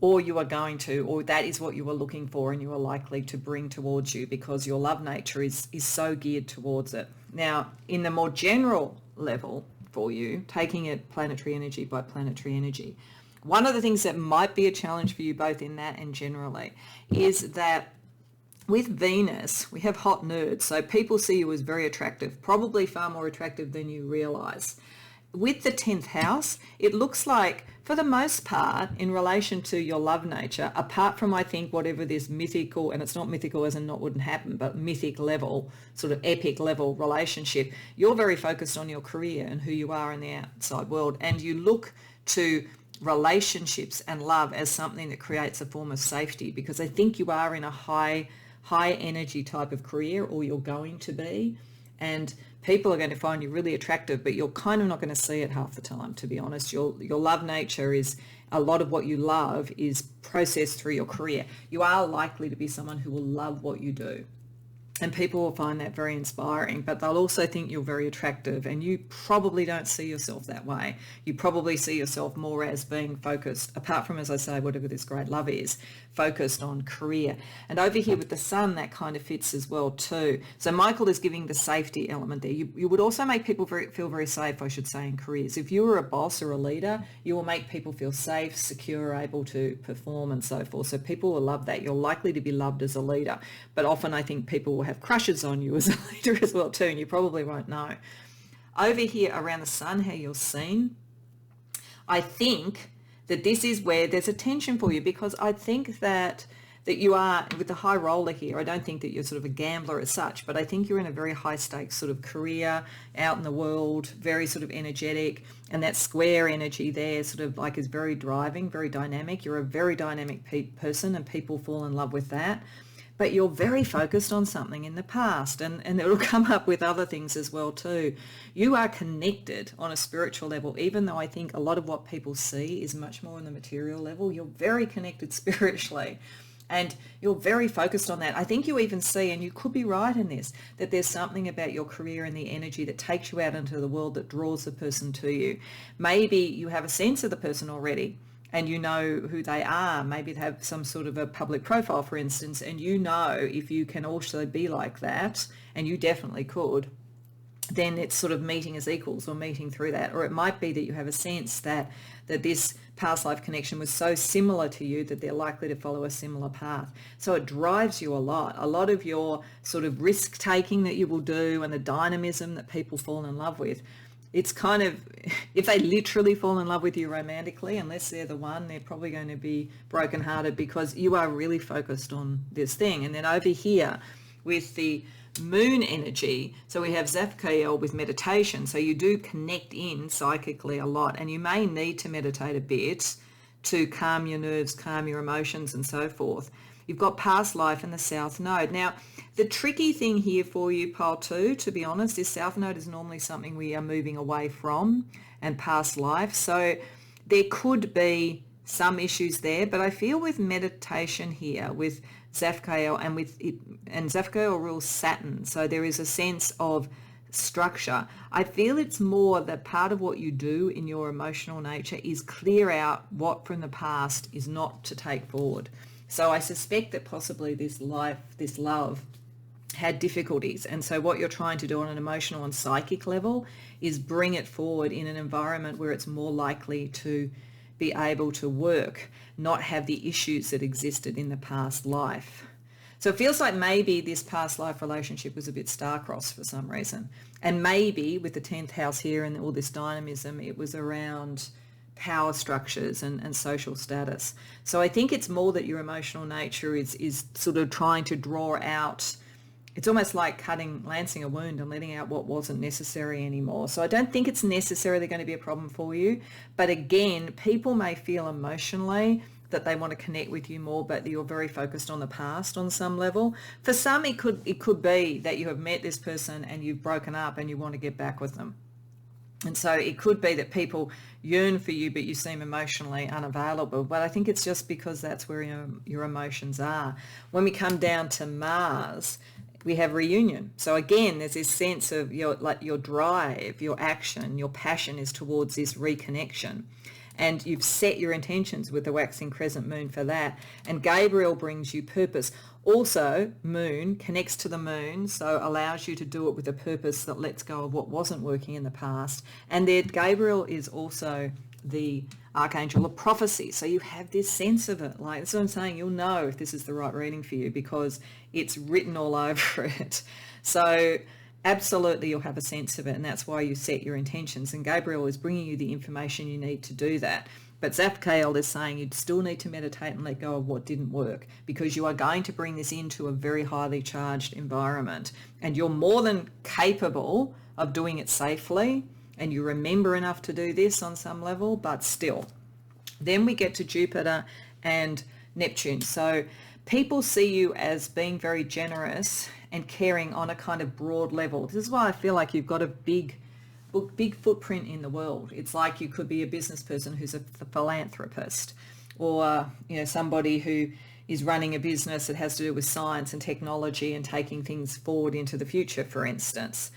or you are going to, or that is what you are looking for and you are likely to bring towards you because your love nature is so geared towards it. Now, in the more general level for you, taking it planetary energy by planetary energy, one of the things that might be a challenge for you both in that and generally is that with Venus, we have hot nerds. So people see you as very attractive, probably far more attractive than you realize. With the 10th house, it looks like, for the most part, in relation to your love nature, apart from, I think, whatever this mythical, and it's not mythical as in not wouldn't happen, but mythic level, sort of epic level relationship, you're very focused on your career and who you are in the outside world. And you look to relationships and love as something that creates a form of safety, because I think you are in a high energy type of career, or you're going to be, and people are going to find you really attractive, but you're kind of not going to see it half the time, to be honest. Your love nature is, a lot of what you love is processed through your career. You are likely to be someone who will love what you do, and people will find that very inspiring, but they'll also think you're very attractive, and you probably don't see yourself that way. You probably see yourself more as being focused, apart from, as I say, whatever this great love is, focused on career. And over here with the Sun, that kind of fits as well too. So Michael is giving the safety element there. You would also make people feel very safe, I should say, in careers. If you were a boss or a leader, you will make people feel safe, secure, able to perform and so forth. So people will love that. You're likely to be loved as a leader, but often I think people will have crushes on you as a leader as well too, and you probably won't know. Over here around the Sun, how you're seen, I think that this is where there's a tension for you, because I think that that you are, with the high roller here, I don't think that you're sort of a gambler as such, but I think you're in a very high stakes sort of career out in the world, very sort of energetic, and that square energy there sort of like is very driving, very dynamic. You're a very dynamic person and people fall in love with that. But you're very focused on something in the past, and it'll come up with other things as well too. You are connected on a spiritual level, even though I think a lot of what people see is much more on the material level. You're very connected spiritually, and you're very focused on that. I think you even see, and you could be right in this, that there's something about your career and the energy that takes you out into the world that draws the person to you. Maybe you have a sense of the person already, and you know who they are. Maybe they have some sort of a public profile, for instance, and you know if you can also be like that, and you definitely could, then it's sort of meeting as equals or meeting through that. Or it might be that you have a sense that this past life connection was so similar to you that they're likely to follow a similar path. So it drives you a lot. A lot of your sort of risk taking that you will do and the dynamism that people fall in love with, it's kind of, if they literally fall in love with you romantically, unless they're the one, they're probably going to be brokenhearted because you are really focused on this thing. And then over here with the moon energy, so we have Zapkael with meditation. So you do connect in psychically a lot, and you may need to meditate a bit to calm your nerves, calm your emotions and so forth. You've got past life in the South Node. Now, the tricky thing here for you, pile 2, to be honest, is South Node is normally something we are moving away from, and past life. So there could be some issues there, but I feel with meditation here, with Zapkael and Zapkael rules Saturn, so there is a sense of structure. I feel it's more that part of what you do in your emotional nature is clear out what from the past is not to take forward. So I suspect that possibly this love had difficulties. And so what you're trying to do on an emotional and psychic level is bring it forward in an environment where it's more likely to be able to work, not have the issues that existed in the past life. So it feels like maybe this past life relationship was a bit star-crossed for some reason. And maybe with the 10th house here and all this dynamism, it was around power structures and social status. So I think it's more that your emotional nature is sort of trying to draw out, it's almost like lancing a wound and letting out what wasn't necessary anymore. So I don't think it's necessarily going to be a problem for you. But again, people may feel emotionally that they want to connect with you more, but you're very focused on the past on some level. For some, it could be that you have met this person and you've broken up and you want to get back with them. And so it could be that people yearn for you, but you seem emotionally unavailable. But I think it's just because that's where your emotions are. When we come down to Mars, we have reunion. So again, there's this sense of your drive, your action, your passion is towards this reconnection. And you've set your intentions with the waxing crescent moon for that. And Gabriel brings you purpose. Also, moon connects to the moon, so allows you to do it with a purpose that lets go of what wasn't working in the past. And then Gabriel is also the archangel of prophecy. So you have this sense of it. Like, that's what I'm saying. You'll know if this is the right reading for you because it's written all over it. So absolutely you'll have a sense of it, and that's why you set your intentions. And Gabriel is bringing you the information you need to do that. But Zapkael is saying you'd still need to meditate and let go of what didn't work, because you are going to bring this into a very highly charged environment, and you're more than capable of doing it safely, and you remember enough to do this on some level, but still. Then we get to Jupiter and Neptune. So people see you as being very generous and caring on a kind of broad level. This is why I feel like you've got a big footprint in the world. It's like you could be a business person who's a philanthropist, or somebody who is running a business that has to do with science and technology and taking things forward into the future, for instance.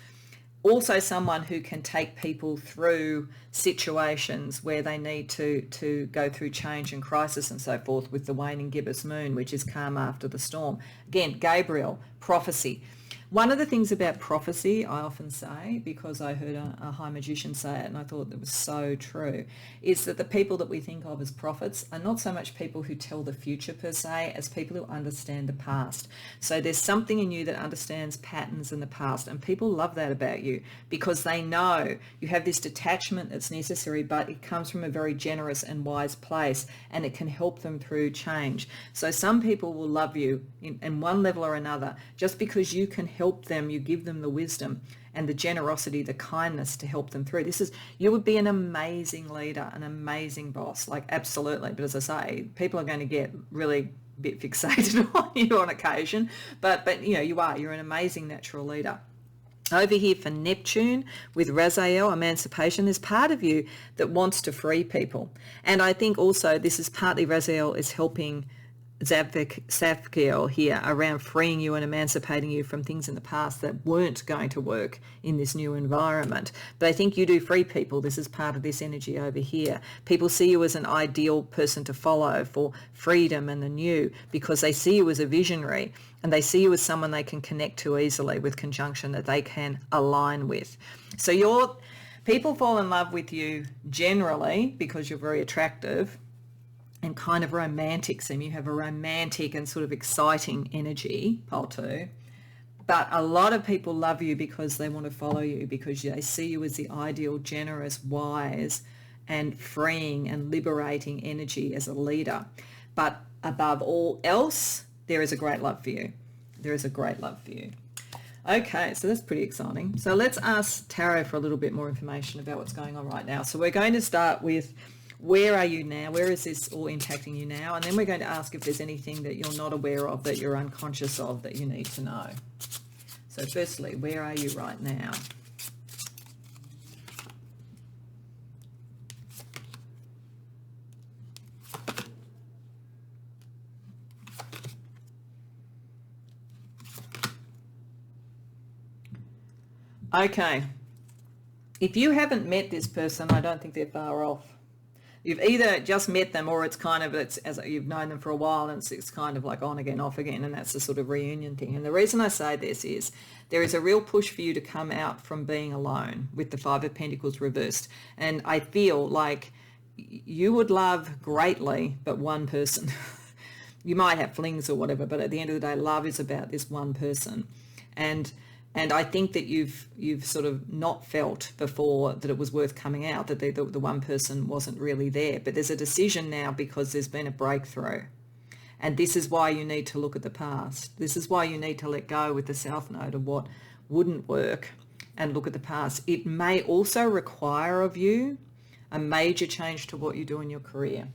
Also someone who can take people through situations where they need to go through change and crisis and so forth, with the waning gibbous moon, which is calm after the storm. Again, Gabriel, prophecy. One of the things about prophecy, I often say, because I heard a high magician say it and I thought it was so true, is that the people that we think of as prophets are not so much people who tell the future per se as people who understand the past. So there's something in you that understands patterns in the past, and people love that about you because they know you have this detachment that's necessary, but it comes from a very generous and wise place, and it can help them through change. So some people will love you in one level or another just because you can help them, you give them the wisdom and the generosity, the kindness to help them through. You would be an amazing leader, an amazing boss, like absolutely. But as I say, people are going to get really a bit fixated on you on occasion, but you're an amazing natural leader. Over here for Neptune with Raziel, emancipation, there's part of you that wants to free people. And I think also this is partly Raziel is helping Safkiel here around freeing you and emancipating you from things in the past that weren't going to work in this new environment. But I think you do free people. This is part of this energy over here. People see you as an ideal person to follow for freedom and the new because they see you as a visionary and they see you as someone they can connect to easily with conjunction that they can align with. So people fall in love with you generally because you're very attractive and kind of romantic. So you have a romantic and sort of exciting energy, pole 2. But a lot of people love you because they want to follow you, because they see you as the ideal, generous, wise and freeing and liberating energy as a leader. But above all else, there is a great love for you. There is a great love for you. Okay, so that's pretty exciting. So let's ask Tarot for a little bit more information about what's going on right now. So we're going to start with, where are you now? Where is this all impacting you now? And then we're going to ask if there's anything that you're not aware of, that you're unconscious of, that you need to know. So firstly, where are you right now? Okay. If you haven't met this person, I don't think they're far off. You've either just met them, or it's as you've known them for a while, and it's kind of like on again, off again, and that's the sort of reunion thing. And the reason I say this is there is a real push for you to come out from being alone with the Five of Pentacles reversed. And I feel like you would love greatly, but one person. You might have flings or whatever, but at the end of the day, love is about this one person. And I think that you've sort of not felt before that it was worth coming out, that the one person wasn't really there. But there's a decision now because there's been a breakthrough. And this is why you need to look at the past. This is why you need to let go with the South Node of what wouldn't work and look at the past. It may also require of you a major change to what you do in your career.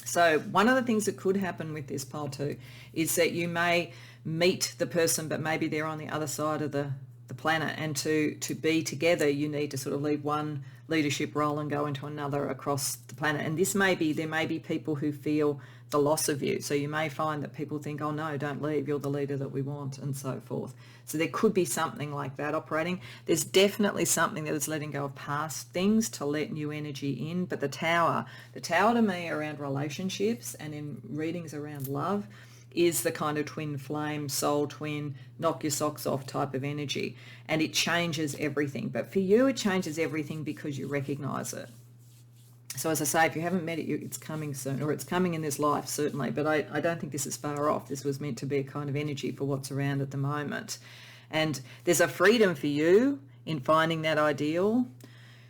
So one of the things that could happen with this pile too is that you may meet the person, but maybe they're on the other side of the planet, and to be together you need to sort of leave one leadership role and go into another across the planet. And there may be people who feel the loss of you, so you may find that people think, oh no, don't leave, you're the leader that we want, and so forth. So there could be something like that operating. There's definitely something that is letting go of past things to let new energy in. But the tower to me around relationships and in readings around love is the kind of twin flame, soul twin, knock your socks off type of energy. And it changes everything. But for you, it changes everything because you recognize it. So as I say, if you haven't met it, it's coming soon, or it's coming in this life, certainly. But I don't think this is far off. This was meant to be a kind of energy for what's around at the moment. And there's a freedom for you in finding that ideal.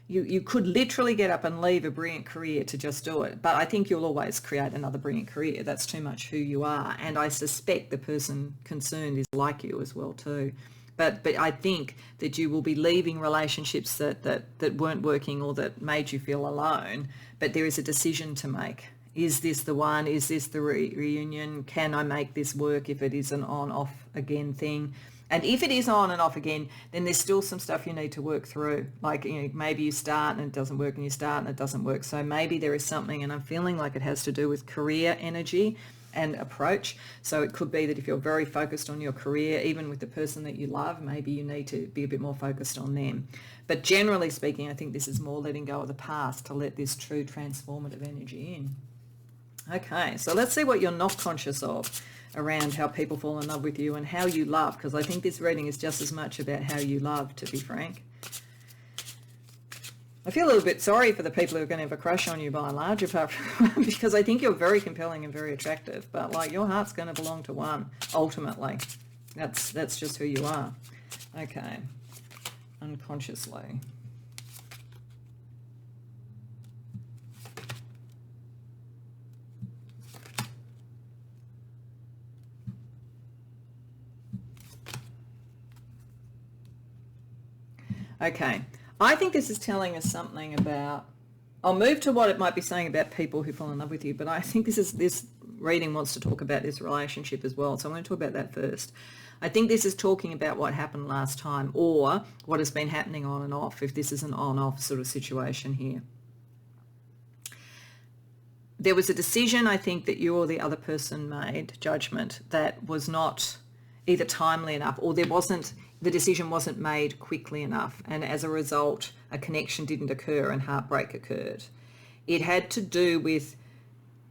You could literally get up and leave a brilliant career to just do it. But I think you'll always create another brilliant career. That's too much who you are. And I suspect the person concerned is like you as well too. But I think that you will be leaving relationships that weren't working or that made you feel alone. But there is a decision to make. Is this the one? Is this the reunion? Can I make this work if it is an on-off again thing? And if it is on and off again, then there's still some stuff you need to work through. Like, maybe you start and it doesn't work, and you start and it doesn't work. So maybe there is something, and I'm feeling like it has to do with career energy and approach. So it could be that if you're very focused on your career, even with the person that you love, maybe you need to be a bit more focused on them. But generally speaking, I think this is more letting go of the past to let this true transformative energy in. Okay, so let's see what you're not conscious of around how people fall in love with you and how you love, because I think this reading is just as much about how you love, to be frank. I feel a little bit sorry for the people who are going to have a crush on you by and large, apart from, because I think you're very compelling and very attractive, but like your heart's going to belong to one, ultimately. That's just who you are. Okay. Unconsciously. Okay. I think this is telling us something about, I'll move to what it might be saying about people who fall in love with you, but I think this reading wants to talk about this relationship as well. So I'm going to talk about that first. I think this is talking about what happened last time, or what has been happening on and off, if this is an on-off sort of situation here. There was a decision, I think, that you or the other person made, judgment, that was not either timely enough, or the decision wasn't made quickly enough, and as a result a connection didn't occur and heartbreak occurred. It had to do with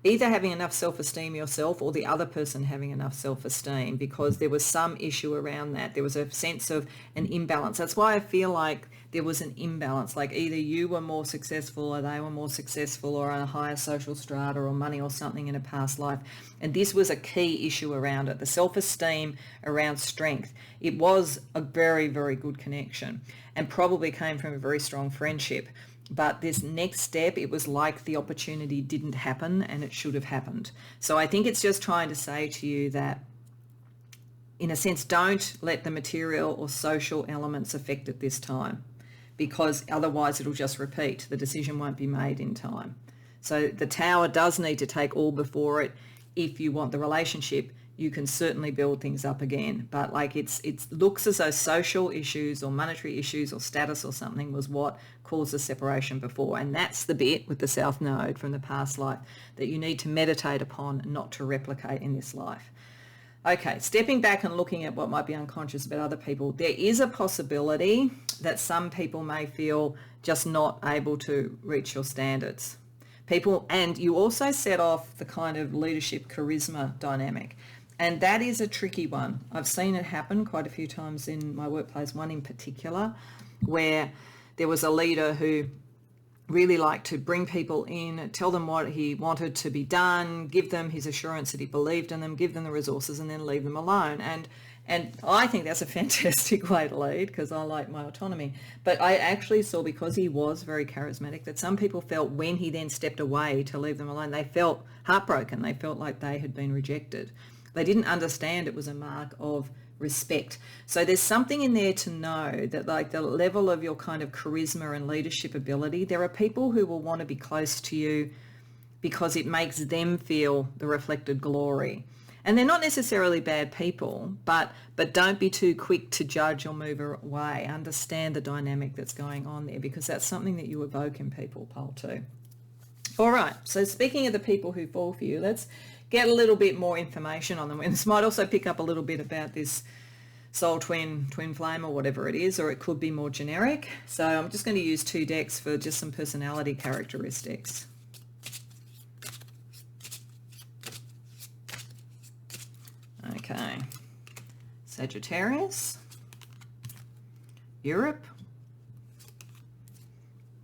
either having enough self-esteem yourself or the other person having enough self-esteem, because there was some issue around that. There was a sense of an imbalance. That's why I feel like there was an imbalance, like either you were more successful or they were more successful, or on a higher social strata or money or something in a past life. And this was a key issue around it, the self-esteem around strength. It was a very, very good connection and probably came from a very strong friendship. But this next step, it was like the opportunity didn't happen and it should have happened. So I think it's just trying to say to you that, in a sense, don't let the material or social elements affect it this time, because otherwise it'll just repeat. The decision won't be made in time. So the Tower does need to take all before it. If you want the relationship, you can certainly build things up again. But like it looks as though social issues or monetary issues or status or something was what caused the separation before. And that's the bit with the South Node from the past life that you need to meditate upon, not to replicate in this life. Okay, stepping back and looking at what might be unconscious about other people, there is a possibility that some people may feel just not able to reach your standards. And you also set off the kind of leadership charisma dynamic. And that is a tricky one. I've seen it happen quite a few times in my workplace, one in particular, where there was a leader who really liked to bring people in, tell them what he wanted to be done, give them his assurance that he believed in them, give them the resources, and then leave them alone. And I think that's a fantastic way to lead, because I like my autonomy. But I actually saw, because he was very charismatic, that some people felt when he then stepped away to leave them alone, they felt heartbroken. They felt like they had been rejected. They didn't understand it was a mark of respect. So there's something in there to know that, like, the level of your kind of charisma and leadership ability, there are people who will want to be close to you because it makes them feel the reflected glory. And they're not necessarily bad people, but don't be too quick to judge or move away. Understand the dynamic that's going on there, because that's something that you evoke in people, pole 2. All right, so speaking of the people who fall for you, let's get a little bit more information on them. And this might also pick up a little bit about this soul twin flame or whatever it is, or it could be more generic. So I'm just going to use 2 decks for just some personality characteristics. Okay, Sagittarius, Europe,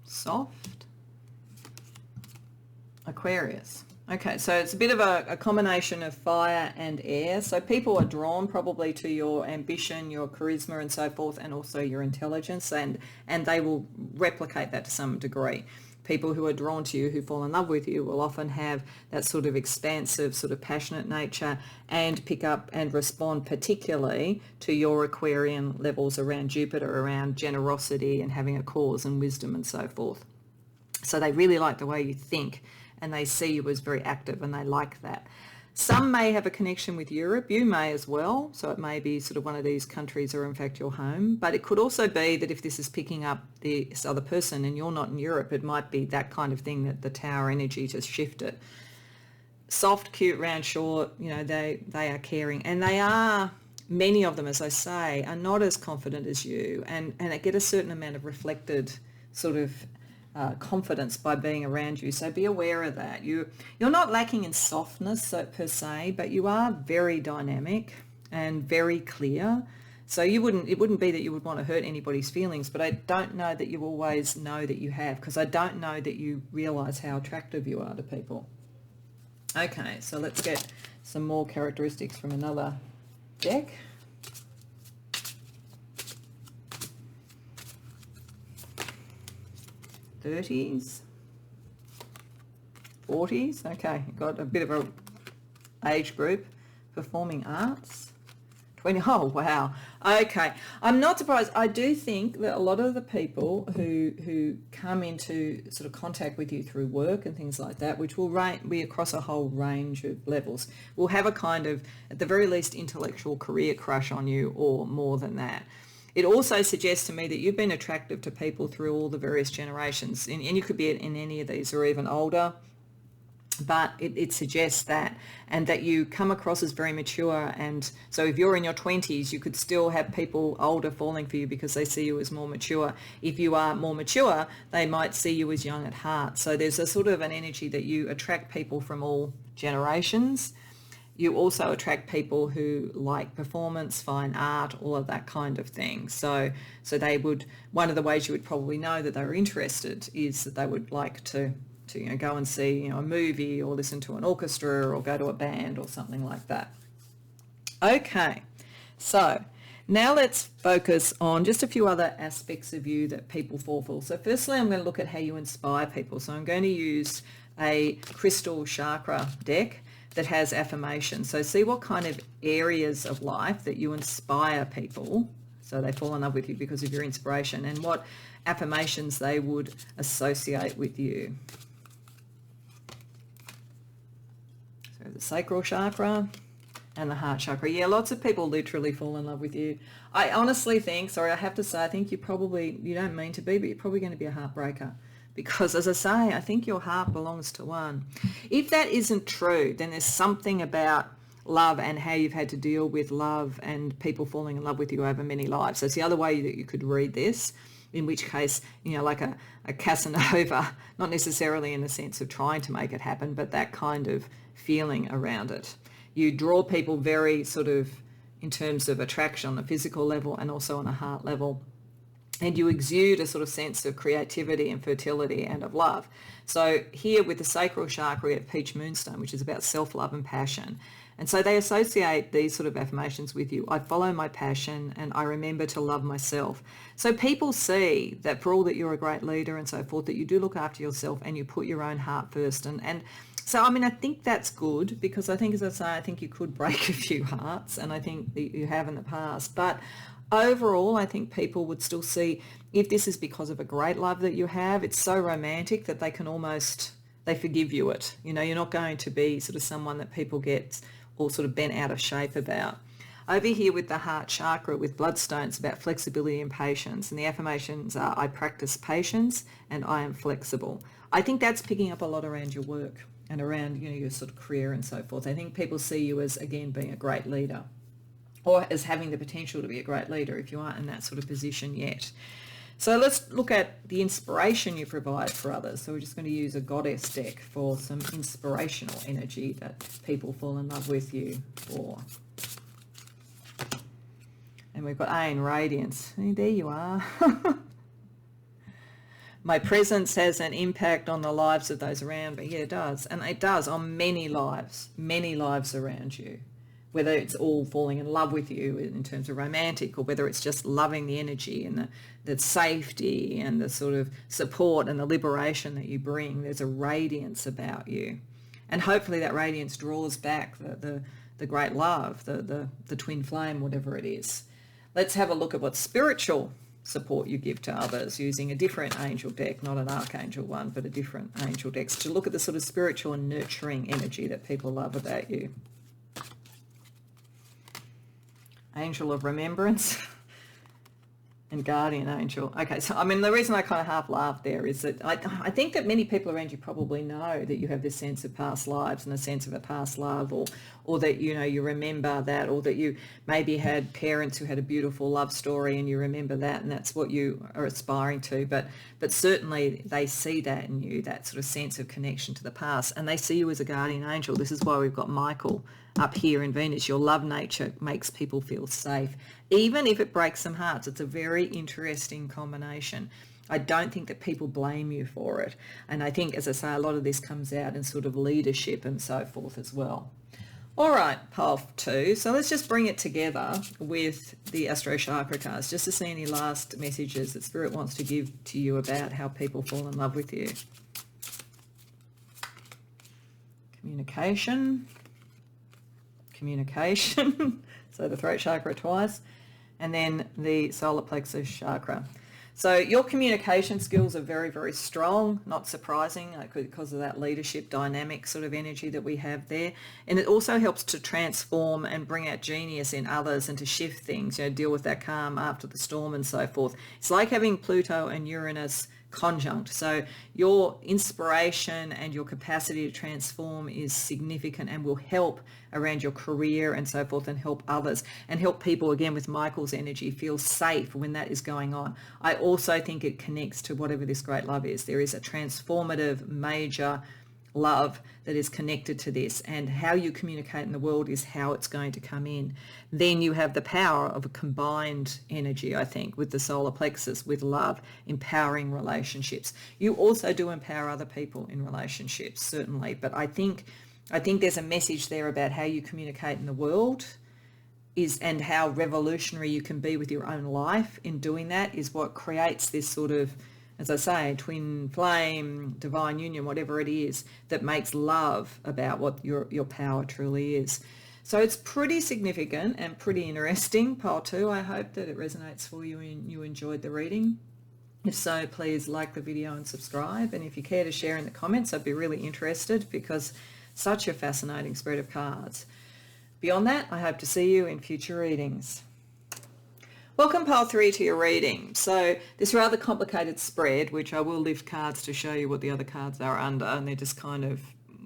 soft, Aquarius. Okay, so it's a bit of a combination of fire and air. So people are drawn probably to your ambition, your charisma and so forth, and also your intelligence, and they will replicate that to some degree. People who are drawn to you, who fall in love with you, will often have that sort of expansive, sort of passionate nature, and pick up and respond particularly to your Aquarian levels around Jupiter, around generosity and having a cause and wisdom and so forth. So they really like the way you think, and they see you as very active, and they like that. Some may have a connection with Europe. You may as well. So it may be sort of one of these countries, or in fact your home. But it could also be that if this is picking up this other person and you're not in Europe, it might be that kind of thing, that the Tower energy just shifted. Soft, cute, round, short, you know, they are caring. And they are, many of them, as I say, are not as confident as you, and get a certain amount of reflected sort of confidence by being around you. So be aware of that. You're not lacking in softness per se, but you are very dynamic and very clear. So it wouldn't be that you would want to hurt anybody's feelings, but I don't know that you always know that you have, because I don't know that you realize how attractive you are to people. Okay, so let's get some more characteristics from another deck. '30s, '40s. Okay, got a bit of a age group. Performing arts. 20. Oh, wow. Okay. I'm not surprised. I do think that a lot of the people who come into sort of contact with you through work and things like that, which will be across a whole range of levels, will have a kind of, at the very least, intellectual career crush on you, or more than that. It also suggests to me that you've been attractive to people through all the various generations, and you could be in any of these or even older, but it suggests that, and that you come across as very mature. And so if you're in your 20s, you could still have people older falling for you because they see you as more mature. If you are more mature, they might see you as young at heart. So there's a sort of an energy that you attract people from all generations. You also attract people who like performance, fine art, all of that kind of thing. So they would, one of the ways you would probably know that they were interested is that they would like to go and see a movie, or listen to an orchestra, or go to a band or something like that. Okay, so now let's focus on just a few other aspects of you that people fall for. So firstly, I'm going to look at how you inspire people. So I'm going to use a crystal chakra deck that has affirmation. So see what kind of areas of life that you inspire people, so they fall in love with you because of your inspiration, and what affirmations they would associate with you. So the sacral chakra and the heart chakra. Yeah, lots of people literally fall in love with you. I honestly think, I have to say, I think you don't mean to be, but you're probably going to be a heartbreaker. Because, as I say, I think your heart belongs to one. If that isn't true, then there's something about love and how you've had to deal with love and people falling in love with you over many lives. So it's the other way that you could read this, in which case, like a Casanova, not necessarily in the sense of trying to make it happen, but that kind of feeling around it. You draw people very sort of in terms of attraction on a physical level and also on a heart level. And you exude a sort of sense of creativity and fertility and of love. So here with the sacral chakra, we have peach moonstone, which is about self-love and passion. And so they associate these sort of affirmations with you. I follow my passion and I remember to love myself. So people see that for all that you're a great leader and so forth, that you do look after yourself and you put your own heart first. And so, I think that's good, because I think, as I say, I think you could break a few hearts, and I think that you have in the past. But overall, I think people would still see, if this is because of a great love that you have, it's so romantic that they forgive you it. You're not going to be sort of someone that people get all sort of bent out of shape about. Over here with the heart chakra, with bloodstone, it's about flexibility and patience. And the affirmations are, I practice patience and I am flexible. I think that's picking up a lot around your work and around, your sort of career and so forth. I think people see you as, again, being a great leader, or as having the potential to be a great leader if you aren't in that sort of position yet. So let's look at the inspiration you provide for others. So we're just going to use a goddess deck for some inspirational energy that people fall in love with you for. And we've got A in radiance. Hey, there you are. My presence has an impact on the lives of those around me. Yeah, it does. And it does on many lives around you. Whether it's all falling in love with you in terms of romantic, or whether it's just loving the energy and the safety and the sort of support and the liberation that you bring. There's a radiance about you. And hopefully that radiance draws back the great love, the twin flame, whatever it is. Let's have a look at what spiritual support you give to others using a different angel deck, not an archangel one, but a different angel deck, to look at the sort of spiritual and nurturing energy that people love about you. Angel of remembrance. and guardian angel. Okay, so I mean, the reason I kind of half laughed there is that I think that many people around you probably know that you have this sense of past lives and a sense of a past love, or that, you know, you remember that, or that you maybe had parents who had a beautiful love story and you remember that, and that's what you are aspiring to. But certainly they see that in you, that sort of sense of connection to the past, and they see you as a guardian angel. This is why we've got Michael up here in Venus. Your love nature makes people feel safe, even if it breaks some hearts. It's a very interesting combination. I don't think that people blame you for it. And I think, as I say, a lot of this comes out in sort of leadership and so forth as well. All right, pile 2. So let's just bring it together with the Astro Chakra cards, just to see any last messages that Spirit wants to give to you about how people fall in love with you. Communication. So the throat chakra twice, and then the solar plexus chakra. So your communication skills are very, very strong, not surprising, because of that leadership dynamic sort of energy that we have there. And it also helps to transform and bring out genius in others and to shift things, you know, deal with that calm after the storm and so forth. It's like having Pluto and Uranus conjunct. So your inspiration and your capacity to transform is significant and will help around your career and so forth, and help others and help people, again with Michael's energy, feel safe when that is going on. I also think it connects to whatever this great love is. There is a transformative major love that is connected to this, and how you communicate in the world is how it's going to come in. Then you have the power of a combined energy, I think, with the solar plexus, with love, empowering relationships. You also do empower other people in relationships, certainly, but I think there's a message there about how you communicate in the world is, and how revolutionary you can be with your own life in doing that, is what creates this sort of, as I say, twin flame, divine union, whatever it is, that makes love about what your power truly is. So it's pretty significant and pretty interesting, pile 2. I hope that it resonates for you and you enjoyed the reading. If so, please like the video and subscribe. And if you care to share in the comments, I'd be really interested, because such a fascinating spread of cards. Beyond that, I hope to see you in future readings. Welcome, pile 3, to your reading. So this rather complicated spread, which I will lift cards to show you what the other cards are under, and they're just kind of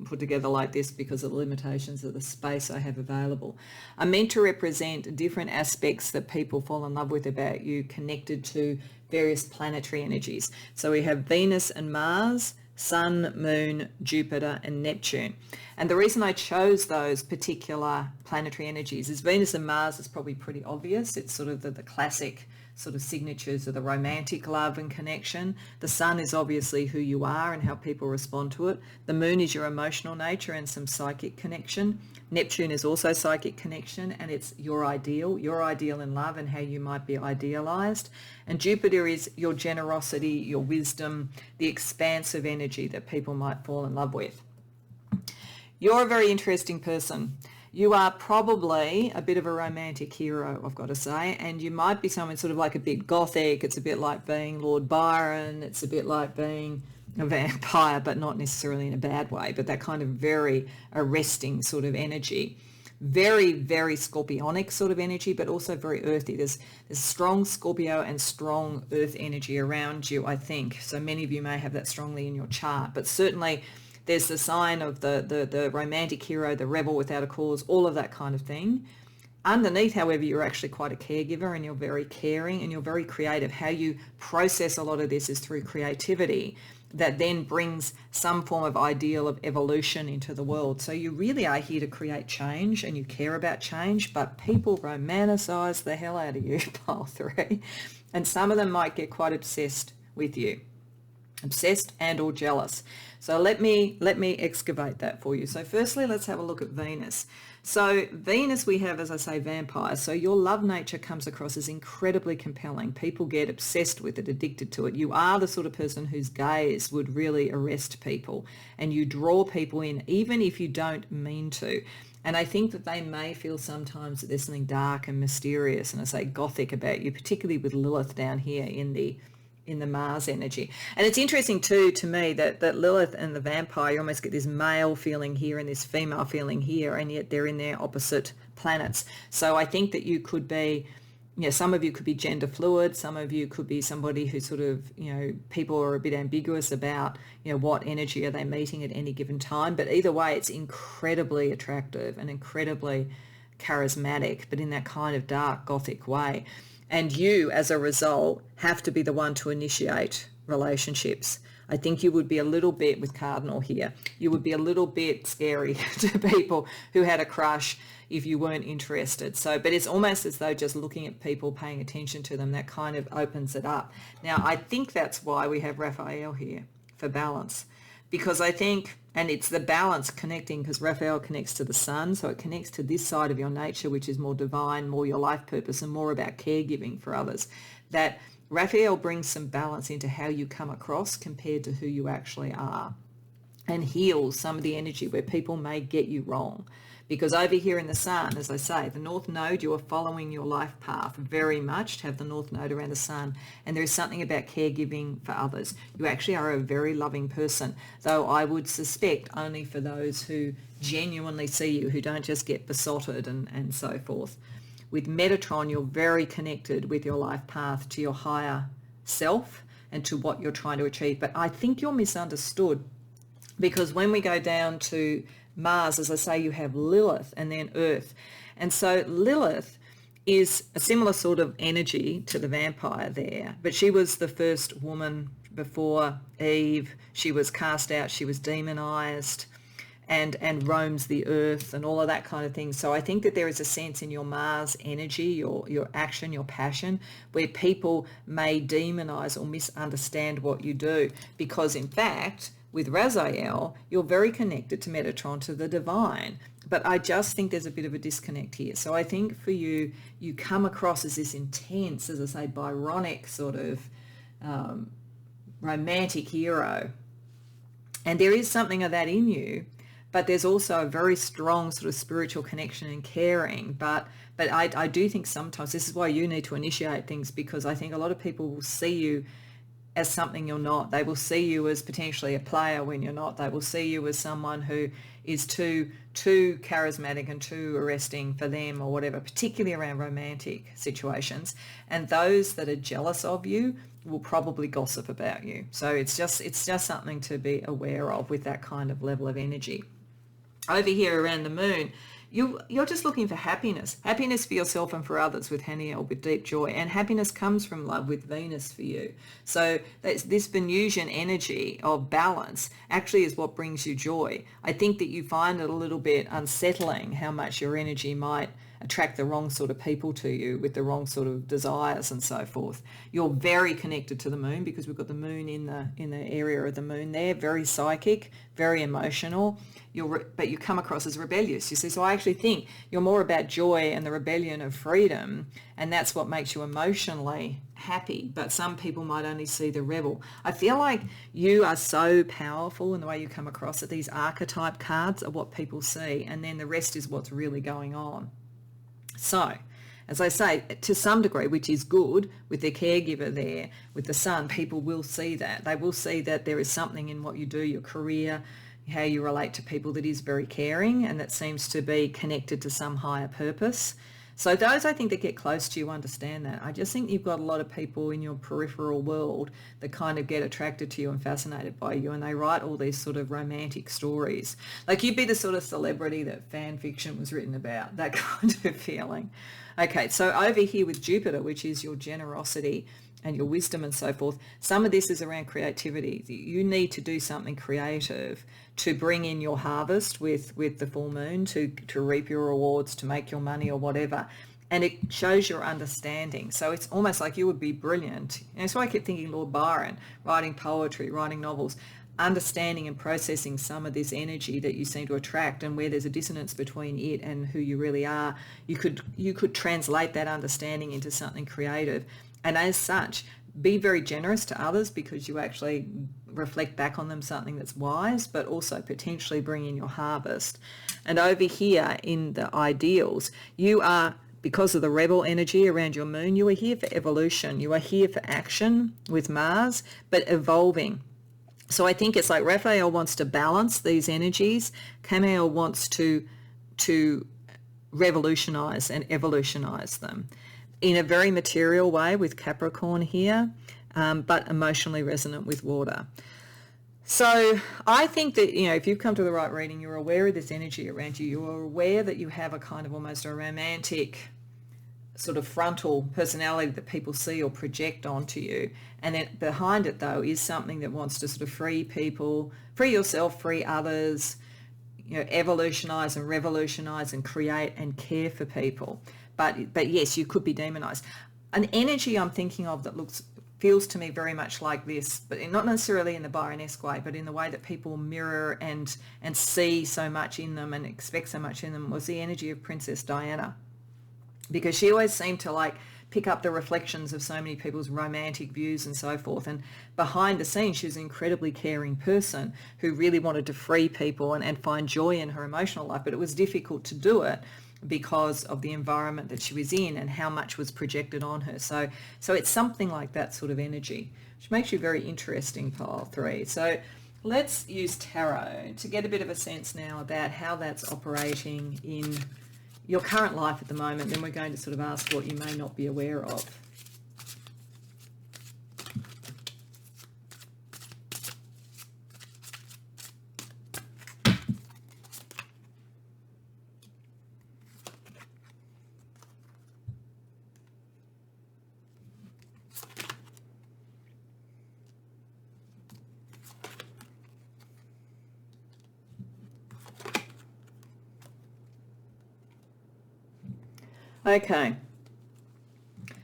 put together like this because of the limitations of the space I have available, are meant to represent different aspects that people fall in love with about you, connected to various planetary energies. So we have Venus and Mars, Sun, Moon, Jupiter and Neptune. And the reason I chose those particular planetary energies is Venus and Mars is probably pretty obvious. It's sort of the classic sort of signatures of the romantic love and connection. The Sun is obviously who you are and how people respond to it. The Moon is your emotional nature and some psychic connection. Neptune is also psychic connection, and it's your ideal in love and how you might be idealized. And Jupiter is your generosity, your wisdom, the expansive energy that people might fall in love with. You're a very interesting person. You are probably a bit of a romantic hero, I've got to say, and you might be someone sort of like a bit gothic. It's a bit like being Lord Byron. It's a bit like being a vampire, but not necessarily in a bad way, but that kind of very arresting sort of energy. Very, very scorpionic sort of energy, but also very earthy. There's strong Scorpio and strong earth energy around you, I think. So many of you may have that strongly in your chart, but certainly there's the sign of the romantic hero, the rebel without a cause, all of that kind of thing. Underneath, however, you're actually quite a caregiver, and you're very caring and you're very creative. How you process a lot of this is through creativity that then brings some form of ideal of evolution into the world. So you really are here to create change, and you care about change, but people romanticize the hell out of you, pile 3. And some of them might get quite obsessed with you. Obsessed and or jealous. So let me excavate that for you. So firstly, let's have a look at Venus. So Venus, we have, as I say, vampires. So your love nature comes across as incredibly compelling. People get obsessed with it, addicted to it. You are the sort of person whose gaze would really arrest people, and you draw people in, even if you don't mean to. And I think that they may feel sometimes that there's something dark and mysterious, and I say gothic about you, particularly with Lilith down here in the Mars energy. And it's interesting too, to me, that Lilith and the vampire, you almost get this male feeling here and this female feeling here, and yet they're in their opposite planets. So I think that you could be some of you could be gender fluid, some of you could be somebody who sort of, people are a bit ambiguous about, what energy are they meeting at any given time. But either way, it's incredibly attractive and incredibly charismatic, but in that kind of dark Gothic way. And you, as a result, have to be the one to initiate relationships. I think you would be a little bit, with Cardinal here, you would be a little bit scary to people who had a crush if you weren't interested. So, but it's almost as though just looking at people, paying attention to them, that kind of opens it up. Now, I think that's why we have Raphael here, for balance. Because I think, and it's the balance connecting, because Raphael connects to the sun, so it connects to this side of your nature, which is more divine, more your life purpose, and more about caregiving for others. That Raphael brings some balance into how you come across compared to who you actually are, and heals some of the energy where people may get you wrong. Because over here in the sun, as I say, the North Node, you are following your life path very much to have the North Node around the sun. And there is something about caregiving for others. You actually are a very loving person, though I would suspect only for those who genuinely see you, who don't just get besotted and so forth. With Metatron, you're very connected with your life path to your higher self and to what you're trying to achieve. But I think you're misunderstood, because when we go down to Mars, as I say, you have Lilith and then Earth. And so Lilith is a similar sort of energy to the vampire there, but she was the first woman before Eve. She was cast out, she was demonized, and roams the earth and all of that kind of thing. So I think that there is a sense in your Mars energy, your action, your passion, where people may demonize or misunderstand what you do, because in fact, with Raziel, you're very connected to Metatron, to the divine. But I just think there's a bit of a disconnect here. So I think for you, you come across as this intense, as I say, Byronic sort of romantic hero. And there is something of that in you, but there's also a very strong sort of spiritual connection and caring. But I do think sometimes this is why you need to initiate things, because I think a lot of people will see you as something you're not. They will see you as potentially a player when you're not. They will see you as someone who is too charismatic and too arresting for them or whatever, particularly around romantic situations. And those that are jealous of you will probably gossip about you. So it's just something to be aware of with that kind of level of energy. Over here around the moon, you're just looking for happiness for yourself and for others with Haniel, with deep joy. And happiness comes from love with Venus for you. So this Venusian energy of balance actually is what brings you joy. I think that you find it a little bit unsettling how much your energy might attract the wrong sort of people to you with the wrong sort of desires and so forth. You're very connected to the moon, because we've got the moon in the area of the moon there, very psychic, very emotional. But you come across as rebellious, you see. So I actually think you're more about joy and the rebellion of freedom, and that's what makes you emotionally happy. But some people might only see the rebel. I feel like you are so powerful in the way you come across that these archetype cards are what people see, and then the rest is what's really going on. So, as I say, to some degree, which is good, with the caregiver there, with the sun, people will see that. They will see that there is something in what you do, your career, how you relate to people, that is very caring and that seems to be connected to some higher purpose. So those, I think, that get close to you understand that. I just think you've got a lot of people in your peripheral world that kind of get attracted to you and fascinated by you, and they write all these sort of romantic stories. Like you'd be the sort of celebrity that fan fiction was written about, that kind of feeling. Okay, so over here with Jupiter, which is your generosity and your wisdom and so forth, some of this is around creativity. You need to do something creative to bring in your harvest with the full moon, to reap your rewards, to make your money or whatever. And it shows your understanding. So it's almost like you would be brilliant. And that's why I keep thinking Lord Byron, writing poetry, writing novels, understanding and processing some of this energy that you seem to attract, and where there's a dissonance between it and who you really are. You could translate that understanding into something creative. And as such, be very generous to others, because you actually reflect back on them something that's wise, but also potentially bring in your harvest. And over here in the ideals, you are, because of the rebel energy around your moon, you are here for evolution. You are here for action with Mars, but evolving. So I think it's like Raphael wants to balance these energies. Camiel wants to revolutionize and evolutionize them. in a very material way with Capricorn here, but emotionally resonant with water. So I think that, if you've come to the right reading, you're aware of this energy around you. You're aware that you have a kind of almost a romantic sort of frontal personality that people see or project onto you. And then behind it, though, is something that wants to sort of free people, free yourself, free others, evolutionize and revolutionize and create and care for people. But yes, you could be demonized. An energy I'm thinking of that feels to me very much like this, but not necessarily in the Byron-esque way, but in the way that people mirror and see so much in them and expect so much in them, was the energy of Princess Diana. Because she always seemed to pick up the reflections of so many people's romantic views and so forth. And behind the scenes, she was an incredibly caring person who really wanted to free people and find joy in her emotional life. But it was difficult to do it because of the environment that she was in and how much was projected on her. So it's something like that sort of energy, which makes you very interesting, pile 3. So let's use tarot to get a bit of a sense now about how that's operating in your current life at the moment. Then we're going to sort of ask what you may not be aware of. Okay,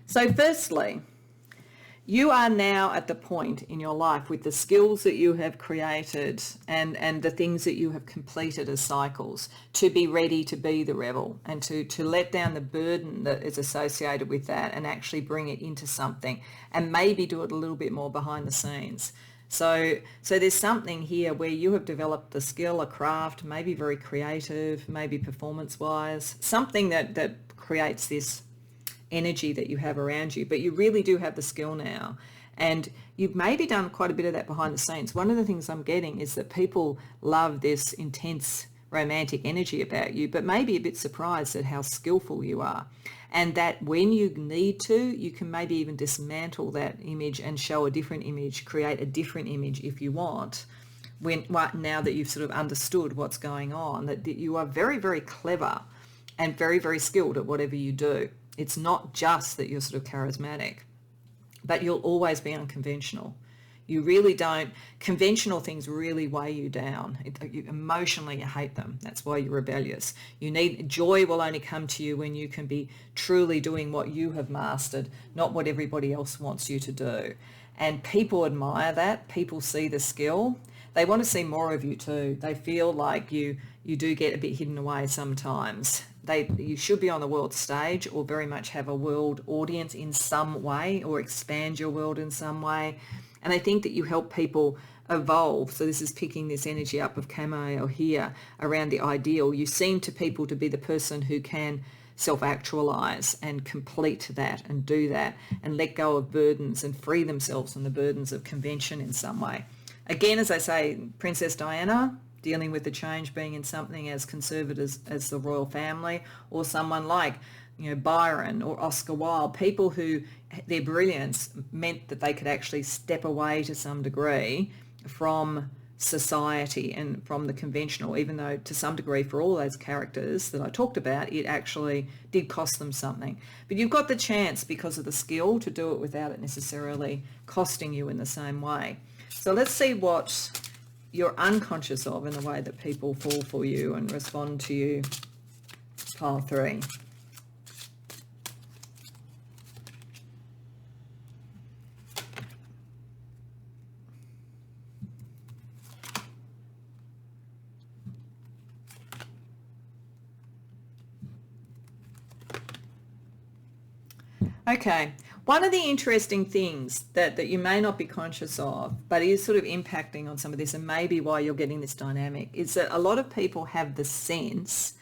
so firstly, you are now at the point in your life with the skills that you have created and the things that you have completed as cycles to be ready to be the rebel and to let down the burden that is associated with that and actually bring it into something and maybe do it a little bit more behind the scenes. So there's something here where you have developed a skill, a craft, maybe very creative, maybe performance-wise, something that creates this energy that you have around you, but you really do have the skill now. And you've maybe done quite a bit of that behind the scenes. One of the things I'm getting is that people love this intense romantic energy about you, but maybe a bit surprised at how skillful you are. And that when you need to, you can maybe even dismantle that image and show a different image, create a different image if you want, now that you've sort of understood what's going on, that you are very, very clever and very, very skilled at whatever you do. It's not just that you're sort of charismatic, but you'll always be unconventional. You really don't, conventional things really weigh you down. Emotionally, you hate them. That's why you're rebellious. Joy will only come to you when you can be truly doing what you have mastered, not what everybody else wants you to do. And people admire that. People see the skill. They want to see more of you too. They feel like you do get a bit hidden away sometimes. You should be on the world stage or very much have a world audience in some way or expand your world in some way. And I think that you help people evolve. So this is picking this energy up of Camo here around the ideal. You seem to people to be the person who can self-actualize and complete that and do that and let go of burdens and free themselves from the burdens of convention in some way. Again, as I say, Princess Diana, dealing with the change being in something as conservative as the royal family, or someone like Byron or Oscar Wilde, people who their brilliance meant that they could actually step away to some degree from society and from the conventional, even though to some degree for all those characters that I talked about, it actually did cost them something. But you've got the chance because of the skill to do it without it necessarily costing you in the same way. So let's see what you're unconscious of in the way that people fall for you and respond to you. Pile 3. Okay, one of the interesting things that you may not be conscious of, but is sort of impacting on some of this and maybe why you're getting this dynamic, is that a lot of people have the sense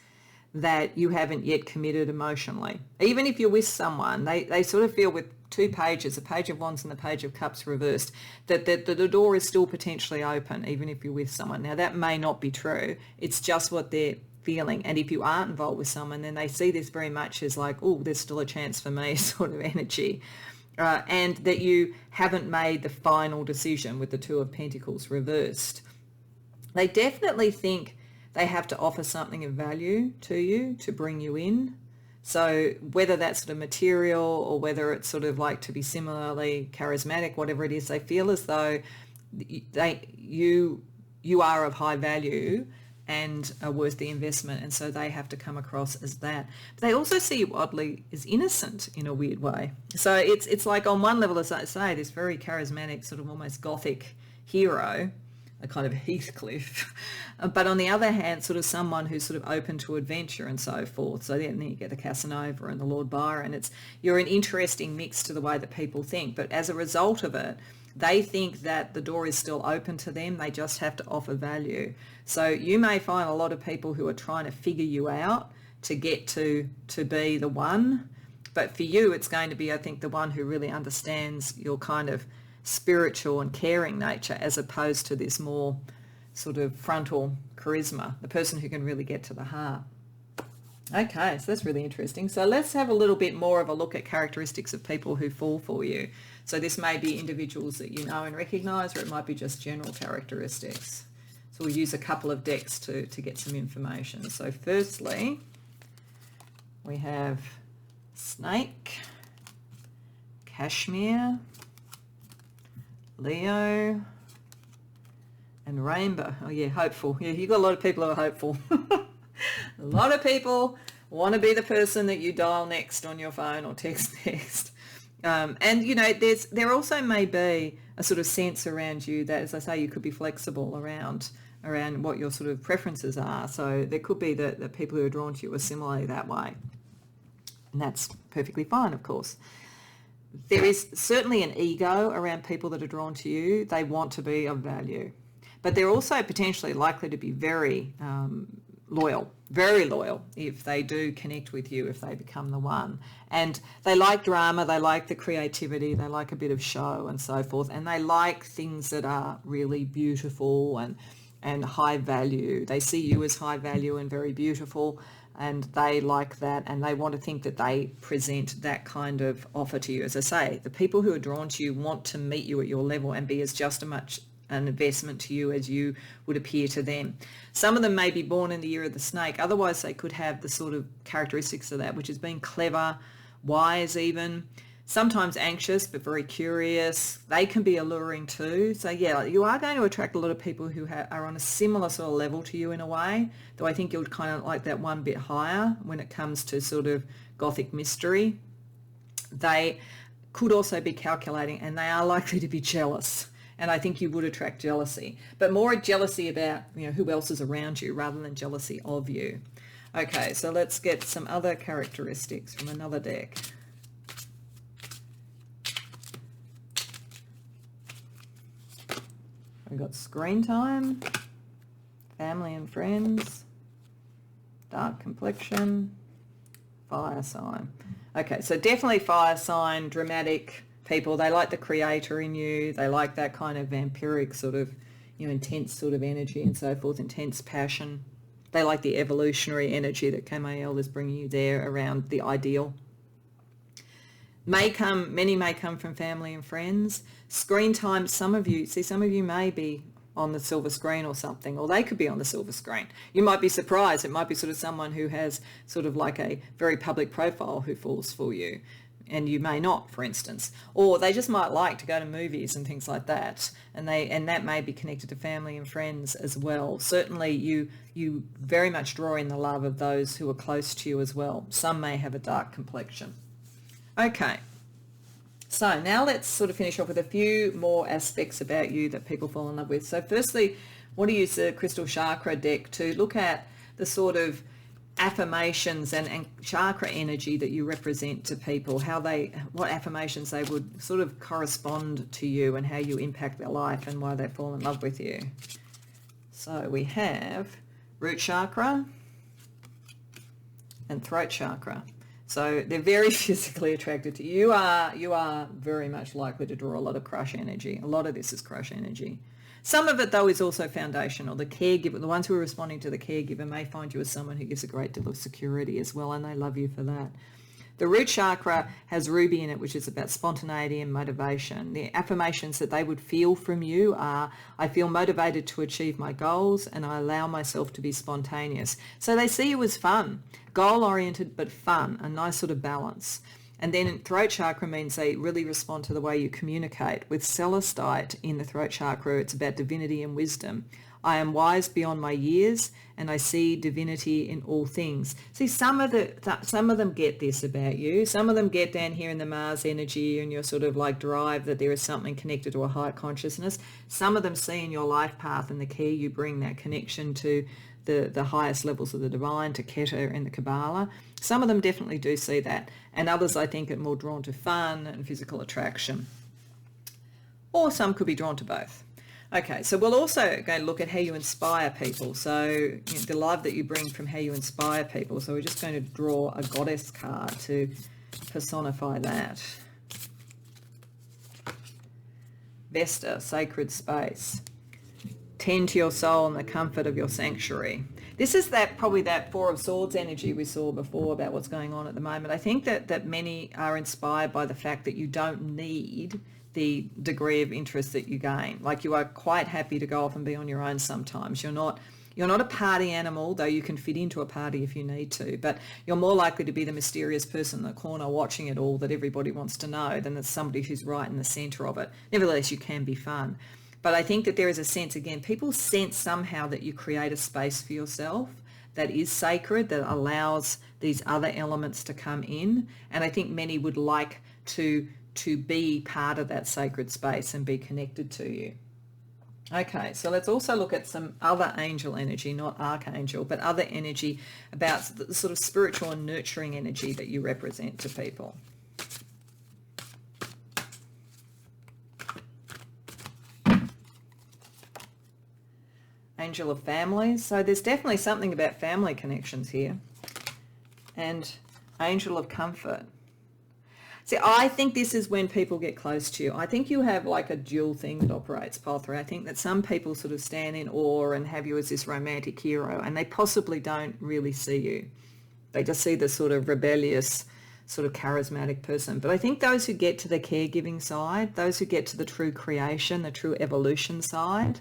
that you haven't yet committed emotionally. Even if you're with someone, they sort of feel with 2 pages, a page of wands and the page of cups reversed, that the door is still potentially open even if you're with someone. Now that may not be true. It's just what they're feeling. And if you aren't involved with someone, then they see this very much as like, oh, there's still a chance for me sort of energy. And that you haven't made the final decision with the Two of Pentacles reversed. They definitely think they have to offer something of value to you to bring you in. So whether that's sort of material or whether it's sort of like to be similarly charismatic, whatever it is, they feel as though you are of high value and are worth the investment, and so they have to come across as that. But they also see you oddly as innocent in a weird way. So it's like on one level, as I say, this very charismatic sort of almost gothic hero, a kind of Heathcliff, but on the other hand, sort of someone who's sort of open to adventure and so forth. So then you get the Casanova and the Lord Byron. You're an interesting mix to the way that people think, but as a result of it, they think that the door is still open to them. They just have to offer value. So you may find a lot of people who are trying to figure you out to get to be the one, but for you, it's going to be, I think, the one who really understands your kind of spiritual and caring nature, as opposed to this more sort of frontal charisma, the person who can really get to the heart. Okay, so that's really interesting. So let's have a little bit more of a look at characteristics of people who fall for you. So this may be individuals that you know and recognise, or it might be just general characteristics. So we'll use a couple of decks to get some information. So firstly, we have Snake, Cashmere, Leo, and Rainbow. Oh yeah, hopeful. Yeah, you've got a lot of people who are hopeful. A lot of people want to be the person that you dial next on your phone or text next. And you know, there also may be a sort of sense around you that, as I say, you could be flexible around what your sort of preferences are. So there could be that the people who are drawn to you are similarly that way. And that's perfectly fine, of course. There is certainly an ego around people that are drawn to you. They want to be of value. But they're also potentially likely to be very loyal, very loyal if they do connect with you, if they become the one. And they like drama, they like the creativity, they like a bit of show and so forth. And they like things that are really beautiful and high value. They see you as high value and very beautiful, and they like that, and they want to think that they present that kind of offer to you. As I say, the people who are drawn to you want to meet you at your level and be as just as much an investment to you as you would appear to them. Some of them may be born in the year of the snake. Otherwise, they could have the sort of characteristics of that, which is being clever, wise even, sometimes anxious, but very curious. They can be alluring too. So yeah, you are going to attract a lot of people who are on a similar sort of level to you in a way, though I think you'll kind of like that one bit higher when it comes to sort of gothic mystery. They could also be calculating, and they are likely to be jealous. And I think you would attract jealousy, but more jealousy about, you know, who else is around you rather than jealousy of you. Okay, so let's get some other characteristics from another deck. We've got screen time, family and friends, dark complexion, fire sign. Okay, so definitely fire sign, dramatic people. They like the creator in you. They like that kind of vampiric sort of, you know, intense sort of energy and so forth, intense passion. They like the evolutionary energy that Kamael is bringing you there around the ideal. Many may come from family and friends. Screen time, some of you may be on the silver screen or something, or they could be on the silver screen. You might be surprised. It might be sort of someone who has sort of like a very public profile who falls for you, and you may not, for instance. Or they just might like to go to movies and things like that, and that may be connected to family and friends as well. Certainly you very much draw in the love of those who are close to you as well. Some may have a dark complexion. Okay, so now let's sort of finish off with a few more aspects about you that people fall in love with. So firstly, I want to use the Crystal Chakra deck to look at the sort of affirmations and chakra energy that you represent to people, what affirmations they would sort of correspond to you and how you impact their life and why they fall in love with you. So we have root chakra and throat chakra. So they're very physically attracted to you. You are very much likely to draw a lot of crush energy. A lot of this is crush energy. Some of it, though, is also foundational. The caregiver, the ones who are responding to the caregiver may find you as someone who gives a great deal of security as well, and they love you for that. The root chakra has ruby in it, which is about spontaneity and motivation. The affirmations that they would feel from you are, I feel motivated to achieve my goals and I allow myself to be spontaneous. So they see you as fun, goal-oriented but fun, a nice sort of balance. And then throat chakra means they really respond to the way you communicate. With celestite in the throat chakra, it's about divinity and wisdom. I am wise beyond my years and I see divinity in all things. See, some of them get this about you. Some of them get down here in the Mars energy and your sort of like drive that there is something connected to a higher consciousness. Some of them see in your life path and the care you bring that connection to the highest levels of the divine, to Keter and the Kabbalah. Some of them definitely do see that. And others, I think, are more drawn to fun and physical attraction. Or some could be drawn to both. Okay, so we'll also go look at how you inspire people. So the love that you bring from how you inspire people. So we're just going to draw a goddess card to personify that. Vesta, sacred space. Tend to your soul and the comfort of your sanctuary. This is probably that Four of Swords energy we saw before about what's going on at the moment. I think that many are inspired by the fact that you don't need the degree of interest that you gain. Like, you are quite happy to go off and be on your own sometimes. You're not a party animal, though you can fit into a party if you need to, but you're more likely to be the mysterious person in the corner watching it all that everybody wants to know than as somebody who's right in the centre of it. Nevertheless, you can be fun. But I think that there is a sense, again, people sense somehow that you create a space for yourself that is sacred, that allows these other elements to come in. And I think many would like to be part of that sacred space and be connected to you. Okay, so let's also look at some other angel energy, not archangel, but other energy about the sort of spiritual and nurturing energy that you represent to people. Angel of family. So there's definitely something about family connections here. And angel of comfort. See, I think this is when people get close to you. I think you have like a dual thing that operates, Pile 3. I think that some people sort of stand in awe and have you as this romantic hero, and they possibly don't really see you. They just see the sort of rebellious, sort of charismatic person. But I think those who get to the caregiving side, those who get to the true creation, the true evolution side,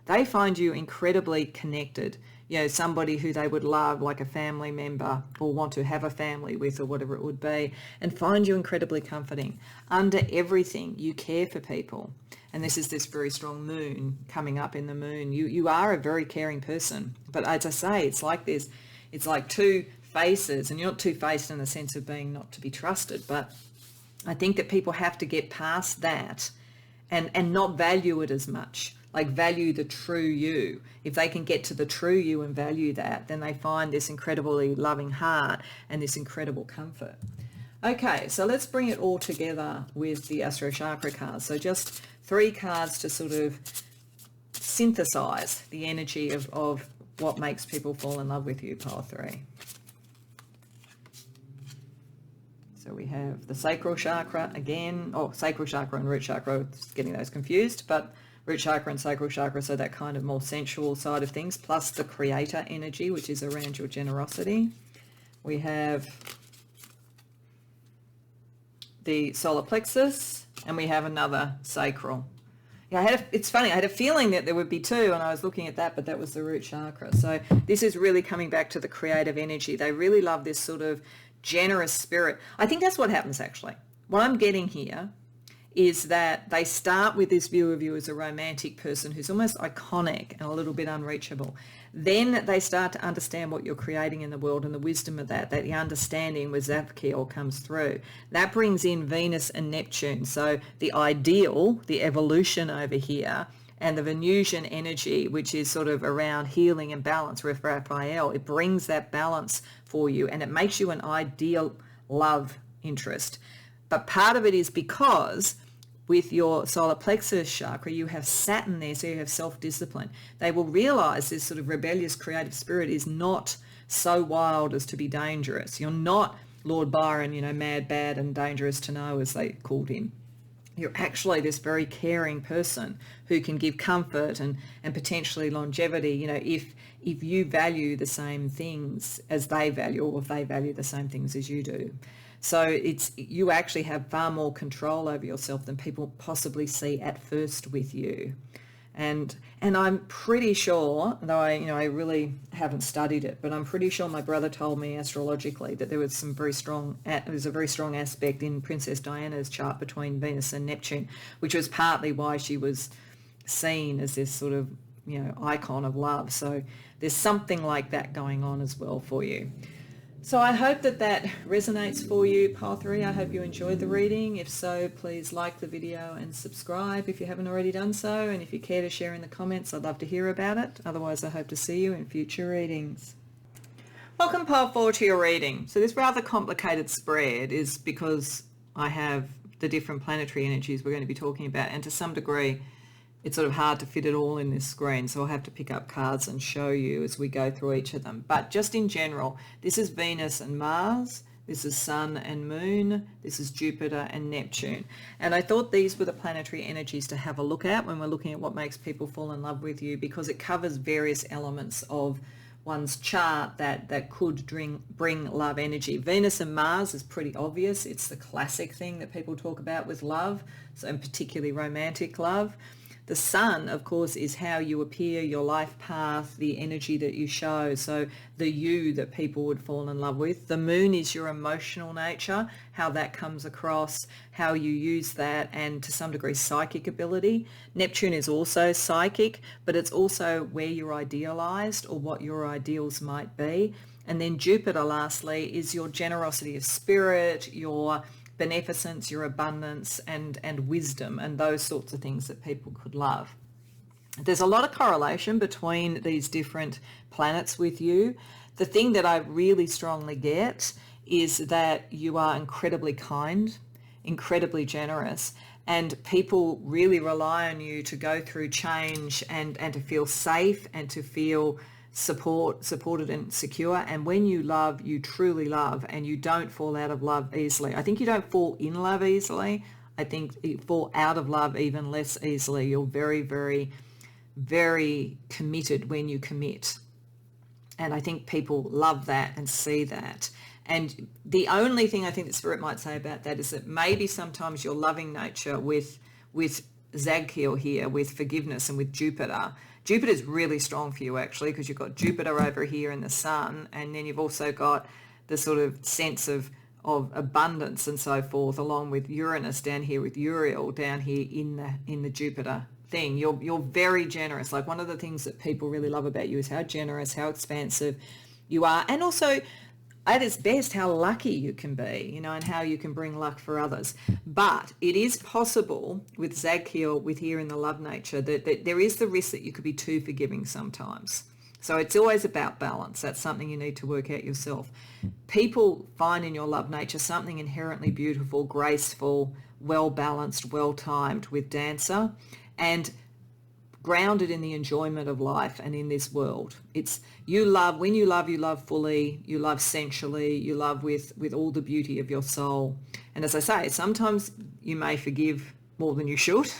they find you incredibly connected. You know, somebody who they would love, like a family member, or want to have a family with, or whatever it would be, and find you incredibly comforting. Under everything, you care for people. And this is this very strong moon coming up in the moon. You are a very caring person. But as I say, it's like this, it's like two faces, and you're not two-faced in the sense of being not to be trusted, but I think that people have to get past that and not value it as much. Like, value the true you. If they can get to the true you and value that, then they find this incredibly loving heart and this incredible comfort. Okay, so let's bring it all together with the Astro Chakra cards. So just 3 cards to sort of synthesize the energy of what makes people fall in love with you, Pile 3. So we have the Sacral Chakra again. Oh, Sacral Chakra and Root Chakra, getting those confused, but Root Chakra and Sacral Chakra, so that kind of more sensual side of things, plus the creator energy, which is around your generosity. We have the solar plexus, and we have another sacral. Yeah, it's funny, I had a feeling that there would be 2, and I was looking at that, but that was the Root Chakra. So this is really coming back to the creative energy. They really love this sort of generous spirit. I think that's what happens, actually. What I'm getting here is that they start with this view of you as a romantic person who's almost iconic and a little bit unreachable. Then they start to understand what you're creating in the world and the wisdom of that the understanding with Zavkiel comes through. That brings in Venus and Neptune. So the ideal, the evolution over here, and the Venusian energy, which is sort of around healing and balance, Raphael, it brings that balance for you and it makes you an ideal love interest. But part of it is because with your solar plexus chakra, you have Saturn there, so you have self-discipline. They will realize this sort of rebellious creative spirit is not so wild as to be dangerous. You're not Lord Byron, mad, bad and dangerous to know, as they called him. you're actually this very caring person who can give comfort and potentially longevity, if you value the same things as they value, or if they value the same things as you do. So you actually have far more control over yourself than people possibly see at first with you. And I'm pretty sure, though I really haven't studied it, but I'm pretty sure my brother told me astrologically that there was a very strong aspect in Princess Diana's chart between Venus and Neptune, which was partly why she was seen as this sort of, icon of love. So there's something like that going on as well for you. So I hope that resonates for you, Pile 3. I hope you enjoyed the reading. If so, please like the video and subscribe if you haven't already done so. And if you care to share in the comments, I'd love to hear about it. Otherwise, I hope to see you in future readings. Welcome, Pile 4, to your reading. So this rather complicated spread is because I have the different planetary energies we're going to be talking about, and to some degree it's sort of hard to fit it all in this screen, so I'll have to pick up cards and show you as we go through each of them. But just in general, this is Venus and Mars, this is Sun and Moon, this is Jupiter and Neptune. And I thought these were the planetary energies to have a look at when we're looking at what makes people fall in love with you, because it covers various elements of one's chart that could bring love energy. Venus and Mars is pretty obvious. It's the classic thing that people talk about with love, so and particularly romantic love. The sun, of course, is how you appear, your life path, the energy that you show, so the you that people would fall in love with. The moon is your emotional nature, how that comes across, how you use that, and to some degree psychic ability. Neptune is also psychic, but it's also where you're idealized or what your ideals might be. And then Jupiter, lastly, is your generosity of spirit, your beneficence, your abundance, and wisdom, and those sorts of things that people could love. There's a lot of correlation between these different planets with you. The thing that I really strongly get is that you are incredibly kind, incredibly generous, and people really rely on you to go through change and to feel safe and to feel supported and secure. And when you love, you truly love, and you don't fall out of love easily. I think you don't fall in love easily. I think you fall out of love even less easily. You're very, very, very committed when you commit. And I think people love that and see that. And the only thing I think that Spirit might say about that is that maybe sometimes your loving nature with Zadkiel here, with forgiveness and with Jupiter is really strong for you, actually, because you've got Jupiter over here in the sun, and then you've also got the sort of sense of abundance and so forth, along with Uranus down here with Uriel down here in the Jupiter thing. You're very generous. Like, one of the things that people really love about you is how generous, how expansive you are, and also at its best, how lucky you can be, and how you can bring luck for others. But it is possible with Zadkiel, with here in the love nature, that there is the risk that you could be too forgiving sometimes. So it's always about balance. That's something you need to work out yourself. People find in your love nature something inherently beautiful, graceful, well-balanced, well-timed with Dancer, and grounded in the enjoyment of life and in this world. It's when you love fully, you love sensually, you love with all the beauty of your soul. And as I say, sometimes you may forgive more than you should,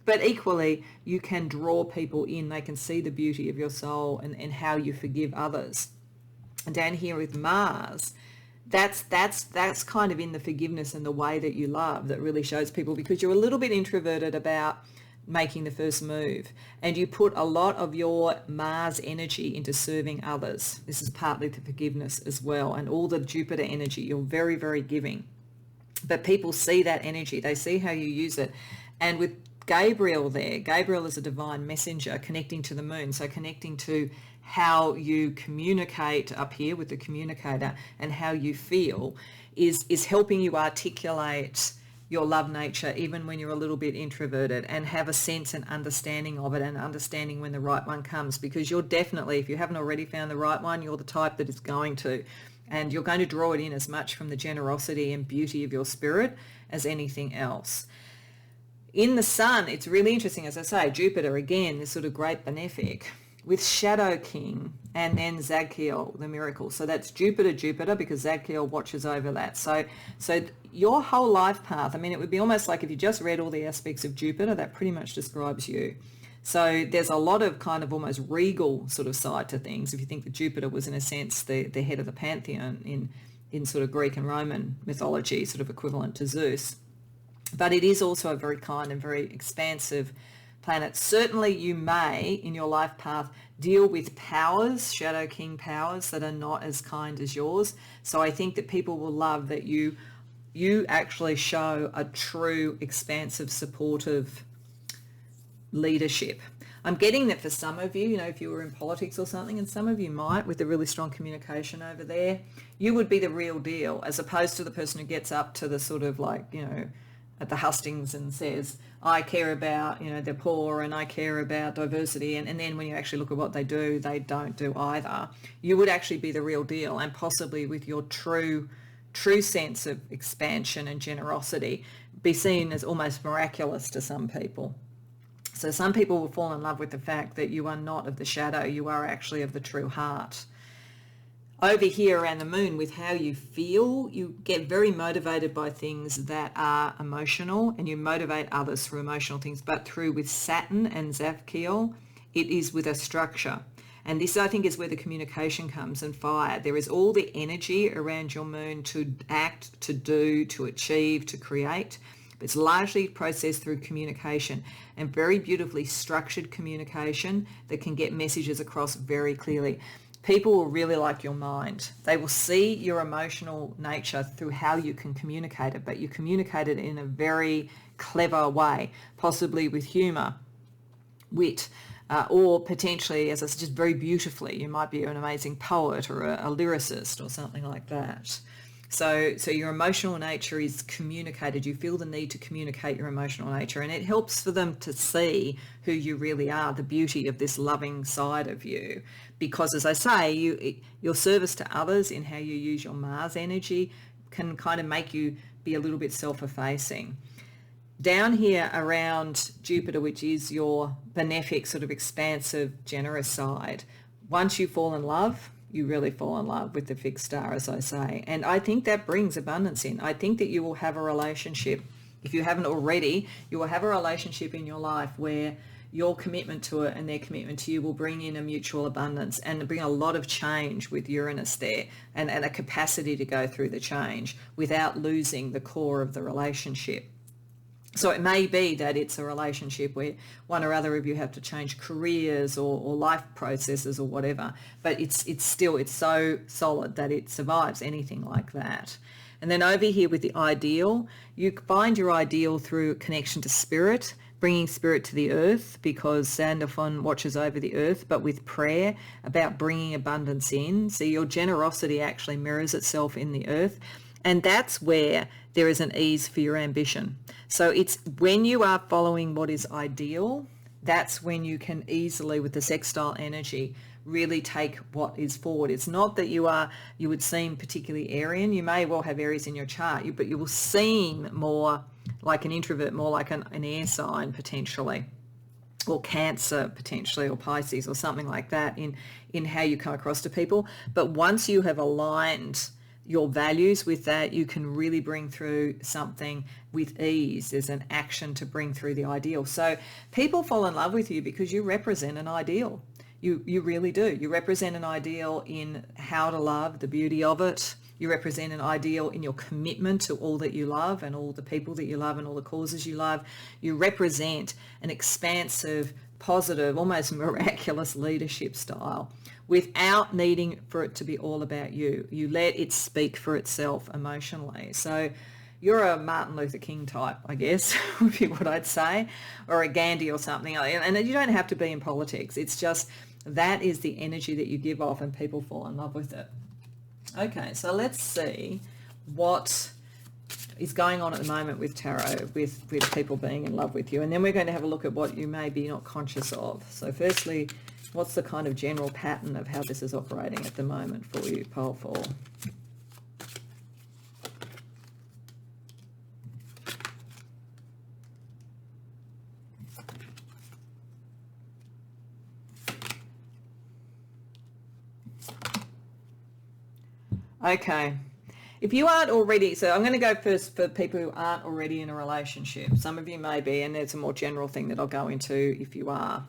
but equally you can draw people in. They can see the beauty of your soul and how you forgive others. And down here with Mars, that's kind of in the forgiveness and the way that you love that really shows people, because you're a little bit introverted about making the first move, and you put a lot of your Mars energy into serving others. This is partly the forgiveness as well, and all the Jupiter energy. You're very, very giving, but people see that energy. They see how you use it. And with Gabriel is a divine messenger connecting to the moon, so connecting to how you communicate up here with the communicator, and how you feel is helping you articulate your love nature, even when you're a little bit introverted, and have a sense and understanding of it, and understanding when the right one comes, because you're definitely, if you haven't already found the right one, you're the type that is going to, and you're going to draw it in as much from the generosity and beauty of your spirit as anything else. In the sun, it's really interesting, as I say, Jupiter, again, this sort of great benefic. with Shadow King, and then Zadkiel, the miracle. So that's Jupiter, because Zadkiel watches over that. So your whole life path, I mean, it would be almost like if you just read all the aspects of Jupiter, that pretty much describes you. So there's a lot of kind of almost regal sort of side to things. If you think that Jupiter was in a sense the head of the pantheon in sort of Greek and Roman mythology, sort of equivalent to Zeus. But it is also a very kind and very expansive planet. Certainly you may, in your life path, deal with powers, Shadow King powers, that are not as kind as yours. So I think that people will love that you actually show a true, expansive, supportive leadership. I'm getting that for some of you, if you were in politics or something, and some of you might, with a really strong communication over there, you would be the real deal, as opposed to the person who gets up to the sort of like, at the hustings and says, I care about, the poor, and I care about diversity. And then when you actually look at what they do, they don't do either. You would actually be the real deal, and possibly with your true sense of expansion and generosity, be seen as almost miraculous to some people. So some people will fall in love with the fact that you are not of the shadow, you are actually of the true heart. Over here around the moon, with how you feel, you get very motivated by things that are emotional, and you motivate others through emotional things, but through with Saturn and Zadkiel, it is with a structure. And this, I think, is where the communication comes and fire. There is all the energy around your moon to act, to do, to achieve, to create. It's largely processed through communication, and very beautifully structured communication that can get messages across very clearly. People will really like your mind. They will see your emotional nature through how you can communicate it, but you communicate it in a very clever way, possibly with humour, wit, or potentially, as I said, just very beautifully. You might be an amazing poet or a lyricist or something like that. So your emotional nature is communicated. You feel the need to communicate your emotional nature, and it helps for them to see who you really are, the beauty of this loving side of you. Because, as I say, your service to others in how you use your Mars energy can kind of make you be a little bit self-effacing. Down here around Jupiter, which is your benefic, sort of expansive, generous side, once you fall in love, you really fall in love with the fixed star, as I say. And I think that brings abundance in. I think that you will have a relationship, if you haven't already, you will have a relationship in your life where your commitment to it and their commitment to you will bring in a mutual abundance and bring a lot of change with Uranus there, and a capacity to go through the change without losing the core of the relationship. So it may be that it's a relationship where one or other of you have to change careers or life processes or whatever, but it's so solid that it survives anything like that. And then over here with the ideal, you find your ideal through connection to spirit, bringing spirit to the earth, because Sandalphon watches over the earth, but with prayer about bringing abundance in. So your generosity actually mirrors itself in the earth. And that's where there is an ease for your ambition. So it's when you are following what is ideal, that's when you can easily, with the sextile energy, really take what is forward. It's not that you would seem particularly Aryan. You may well have Aries in your chart, but you will seem more like an introvert, more like an air sign potentially, or Cancer potentially, or Pisces or something like that in how you come across to people. But once you have aligned your values with that, you can really bring through something with ease. There's an action to bring through the ideal. So people fall in love with you because you represent an ideal. You really do. You represent an ideal in how to love, the beauty of it. You represent an ideal in your commitment to all that you love and all the people that you love and all the causes you love. You represent an expansive, positive, almost miraculous leadership style without needing for it to be all about you. You let it speak for itself emotionally. So you're a Martin Luther King type, I guess, would be what I'd say, or a Gandhi or something. And you don't have to be in politics. It's just that is the energy that you give off, and people fall in love with it. Okay, so let's see what is going on at the moment with tarot, with people being in love with you. And then we're going to have a look at what you may be not conscious of. So firstly, what's the kind of general pattern of how this is operating at the moment for you, pole four? Okay. If you aren't already, so I'm going to go first for people who aren't already in a relationship. Some of you may be, and it's a more general thing that I'll go into if you are.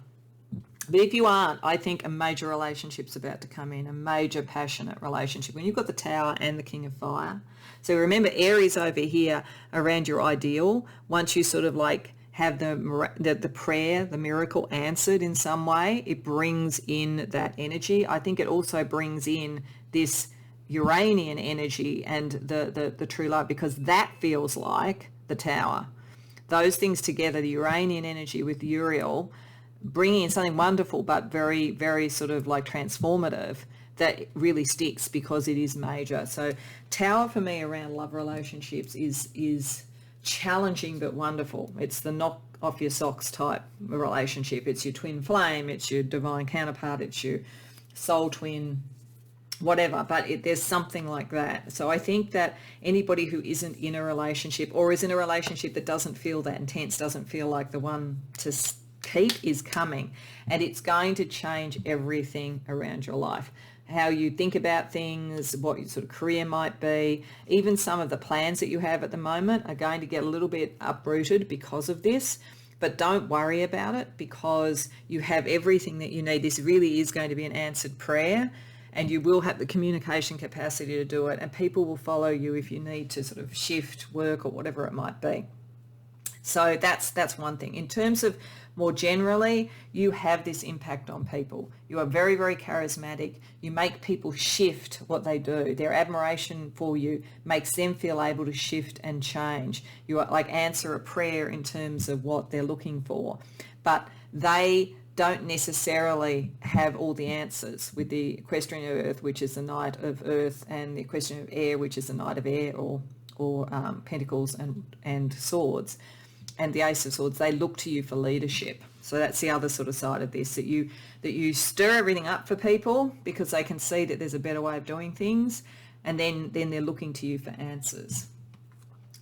But if you aren't, I think a major relationship's about to come in, a major passionate relationship. When you've got the Tower and the King of Fire. So remember, Aries over here around your ideal. Once you sort of like have the prayer, the miracle answered in some way, it brings in that energy. I think it also brings in this Uranian energy and the true love, because that feels like the Tower. Those things together, the Uranian energy with Uriel, bringing in something wonderful but very, very sort of like transformative, that really sticks because it is major. So Tower for me around love relationships is challenging but wonderful. It's the knock off your socks type relationship. It's your twin flame, it's your divine counterpart, it's your soul twin, whatever, but there's something like that. So I think that anybody who isn't in a relationship, or is in a relationship that doesn't feel that intense, doesn't feel like the one to keep, is coming, and it's going to change everything around your life. How you think about things, what your sort of career might be, even some of the plans that you have at the moment are going to get a little bit uprooted because of this. But don't worry about it, because you have everything that you need. This really is going to be an answered prayer, and you will have the communication capacity to do it, and people will follow you if you need to sort of shift work or whatever it might be. So that's one thing. In terms of more generally, you have this impact on people. You are very, very charismatic. You make people shift what they do. Their admiration for you makes them feel able to shift and change. You are like answer a prayer in terms of what they're looking for. But they don't necessarily have all the answers, with the equestrian of Earth, which is the Knight of Earth, and the equestrian of Air, which is the Knight of Air, or Pentacles and Swords. And the Ace of Swords, they look to you for leadership. So that's the other sort of side of this, that you stir everything up for people because they can see that there's a better way of doing things, and then they're looking to you for answers.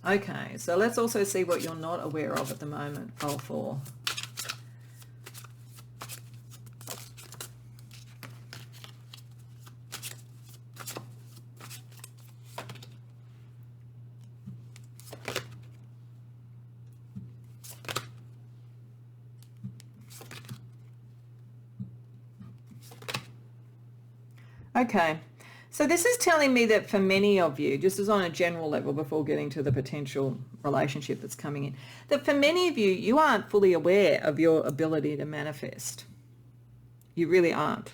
Okay, so let's also see what you're not aware of at the moment, Pole 4. Okay, so this is telling me that for many of you, just as on a general level before getting to the potential relationship that's coming in, that for many of you, you aren't fully aware of your ability to manifest. You really aren't.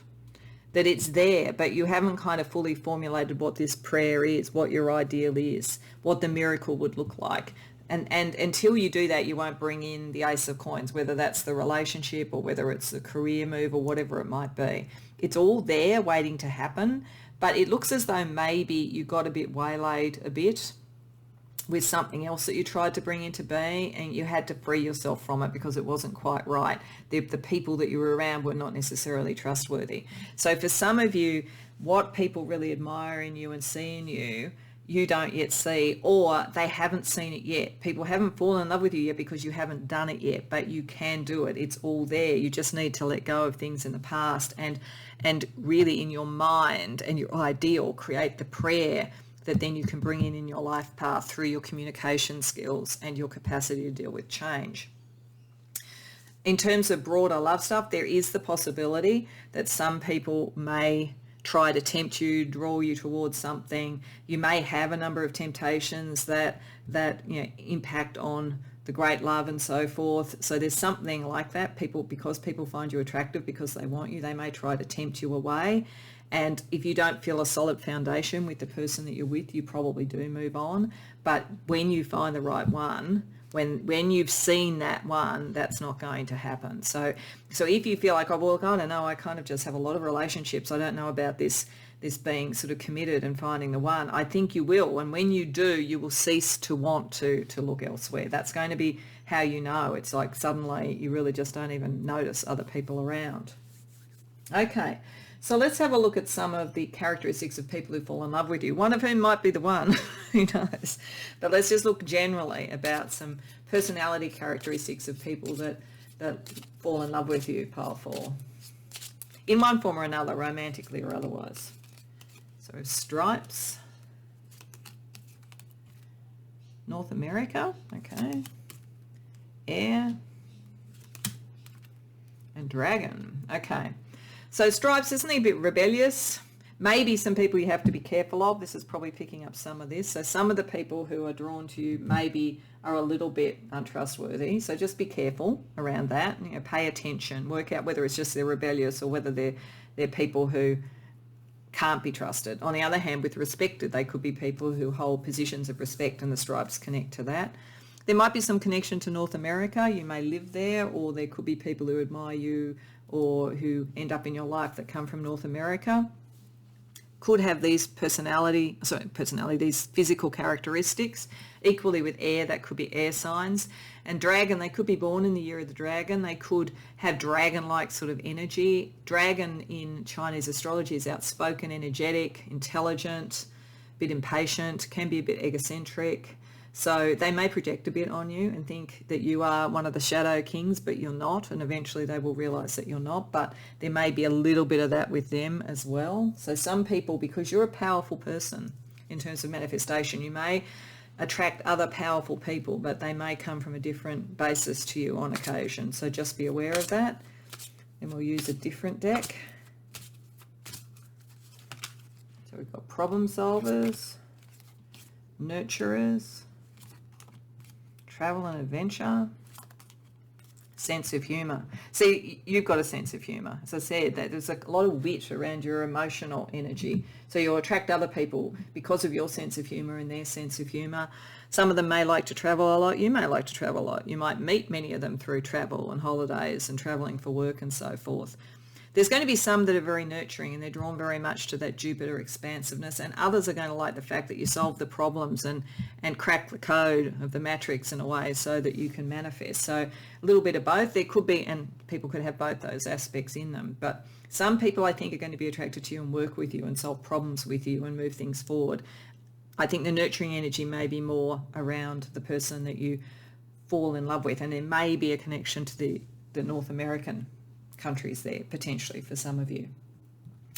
That it's there, but you haven't kind of fully formulated what this prayer is, what your ideal is, what the miracle would look like. And until you do that, you won't bring in the Ace of Coins, whether that's the relationship or whether it's the career move or whatever it might be. It's all there waiting to happen, but it looks as though maybe you got a bit waylaid a bit with something else that you tried to bring into being, and you had to free yourself from it because it wasn't quite right. The people that you were around were not necessarily trustworthy. So for some of you, what people really admire in you and see in you, you don't yet see, or they haven't seen it yet. People haven't fallen in love with you yet because you haven't done it yet, but you can do it. It's all there. You just need to let go of things in the past and really in your mind and your ideal create the prayer that then you can bring in your life path through your communication skills and your capacity to deal with change. In terms of broader love stuff, there is the possibility that some people may try to tempt you, draw you towards something. You may have a number of temptations that impact on the great love and so forth. So there's something like that. Because people find you attractive, because they want you, they may try to tempt you away. And if you don't feel a solid foundation with the person that you're with, you probably do move on. But when you find the right one, when you've seen that one, that's not going to happen. So if you feel like, oh, well, I don't know, I kind of just have a lot of relationships, I don't know about this being sort of committed and finding the one, I think you will. And when you do, you will cease to want to look elsewhere. That's going to be how you know. It's like suddenly you really just don't even notice other people around. Okay. So let's have a look at some of the characteristics of people who fall in love with you, one of whom might be the one, who knows. But let's just look generally about some personality characteristics of people that fall in love with you, Pile 4, in one form or another, romantically or otherwise. So stripes, North America, okay. Air. And dragon, okay. So stripes, isn't he a bit rebellious? Maybe some people you have to be careful of. This is probably picking up some of this. So some of the people who are drawn to you maybe are a little bit untrustworthy. So just be careful around that. You know, pay attention. Work out whether it's just they're rebellious or whether they're people who can't be trusted. On the other hand, with respected, they could be people who hold positions of respect, and the stripes connect to that. There might be some connection to North America. You may live there, or there could be people who admire you or who end up in your life that come from North America. Could have these these physical characteristics. Equally with air, that could be air signs. And dragon, they could be born in the year of the dragon. They could have dragon-like sort of energy. Dragon in Chinese astrology is outspoken, energetic, intelligent, a bit impatient, can be a bit egocentric. So they may project a bit on you and think that you are one of the shadow kings, but you're not, and eventually they will realise that you're not, but there may be a little bit of that with them as well. So some people, because you're a powerful person in terms of manifestation, you may attract other powerful people, but they may come from a different basis to you on occasion. So just be aware of that. And we'll use a different deck. So we've got problem solvers, nurturers, travel and adventure, sense of humour. See, you've got a sense of humour. As I said, that there's a lot of wit around your emotional energy. So you'll attract other people because of your sense of humour and their sense of humour. Some of them may like to travel a lot. You may like to travel a lot. You might meet many of them through travel and holidays and travelling for work and so forth. There's going to be some that are very nurturing and they're drawn very much to that Jupiter expansiveness, and others are going to like the fact that you solve the problems and crack the code of the matrix in a way so that you can manifest. So a little bit of both. There could be, and people could have both those aspects in them, but some people I think are going to be attracted to you and work with you and solve problems with you and move things forward. I think the nurturing energy may be more around the person that you fall in love with, and there may be a connection to the North American countries there potentially for some of you.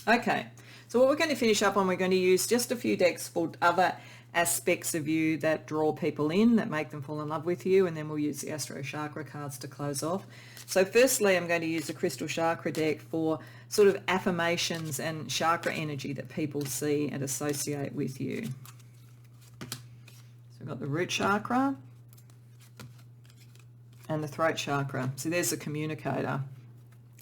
Okay, so what we're going to finish up on, we're going to use just a few decks for other aspects of you that draw people in, that make them fall in love with you, and then we'll use the Astro Chakra cards to close off. So firstly, I'm going to use the Crystal Chakra deck for sort of affirmations and chakra energy that people see and associate with you. So we've got the Root Chakra and the Throat Chakra. So there's the communicator.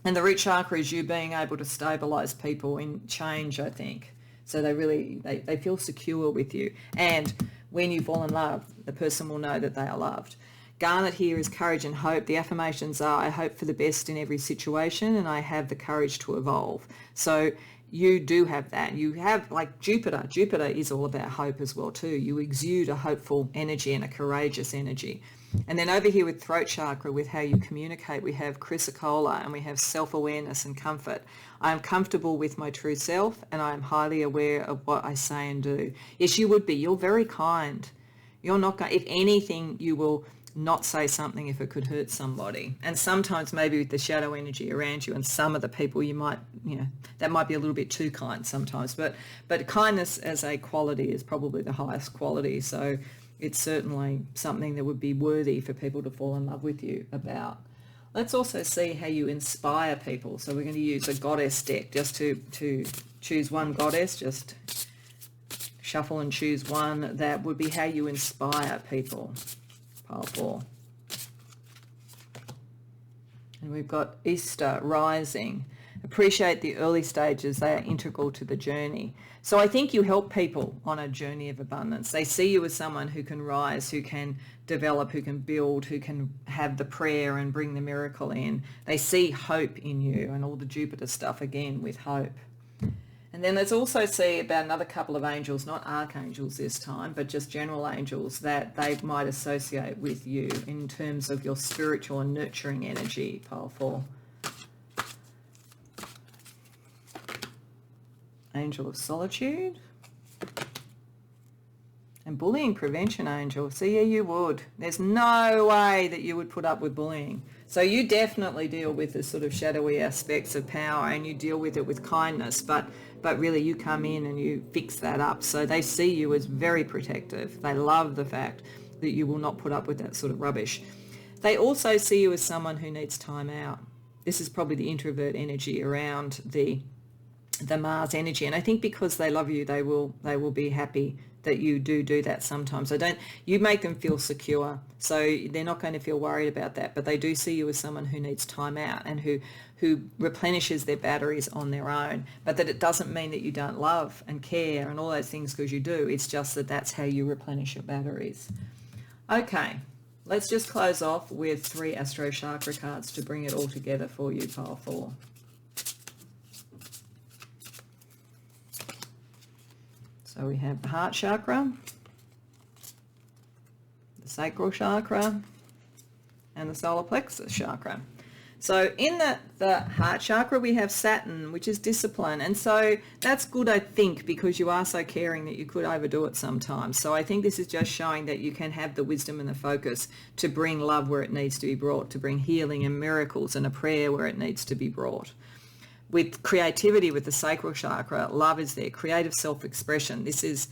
And the root chakra is you being able to stabilize people in change, I think. So they feel secure with you. And when you fall in love, the person will know that they are loved. Garnet here is courage and hope. The affirmations are, I hope for the best in every situation and I have the courage to evolve. So you do have that. You have, like Jupiter. Jupiter is all about hope as well too. You exude a hopeful energy and a courageous energy. And then over here with throat chakra, with how you communicate, we have chrysocolla and we have self-awareness and comfort. I am comfortable with my true self and I am highly aware of what I say and do. Yes, you would be. You're very kind. You're not going, if anything, you will not say something if it could hurt somebody. And sometimes maybe with the shadow energy around you and some of the people you might, that might be a little bit too kind sometimes. But kindness as a quality is probably the highest quality. So it's certainly something that would be worthy for people to fall in love with you about. Let's also see how you inspire people. So we're going to use a goddess deck just to choose one goddess, just shuffle and choose one. That would be how you inspire people. Pile 4. And we've got Easter rising. Appreciate the early stages. They are integral to the journey. So I think you help people on a journey of abundance. They see you as someone who can rise, who can develop, who can build, who can have the prayer and bring the miracle in. They see hope in you, and all the Jupiter stuff again with hope. And then let's also see about another couple of angels, not archangels this time, but just general angels that they might associate with you in terms of your spiritual and nurturing energy. Pile 4. Angel of Solitude. And Bullying Prevention Angel. So yeah, you would. There's no way that you would put up with bullying. So you definitely deal with the sort of shadowy aspects of power and you deal with it with kindness, but really you come in and you fix that up. So they see you as very protective. They love the fact that you will not put up with that sort of rubbish. They also see you as someone who needs time out. This is probably the introvert energy around the Mars energy, and I think because they love you, they will be happy that you do that sometimes. So you make them feel secure, so they're not going to feel worried about that, but they do see you as someone who needs time out and who replenishes their batteries on their own. But that it doesn't mean that you don't love and care and all those things, because you do. It's just that that's how you replenish your batteries. Okay, let's just close off with 3 Astro Chakra cards to bring it all together for you, pile 4. So we have the heart chakra, the sacral chakra, and the solar plexus chakra. So in the heart chakra, we have Saturn, which is discipline. And so that's good, I think, because you are so caring that you could overdo it sometimes. So I think this is just showing that you can have the wisdom and the focus to bring love where it needs to be brought, to bring healing and miracles and a prayer where it needs to be brought. With creativity, with the sacral chakra, love is there, creative self-expression. This is,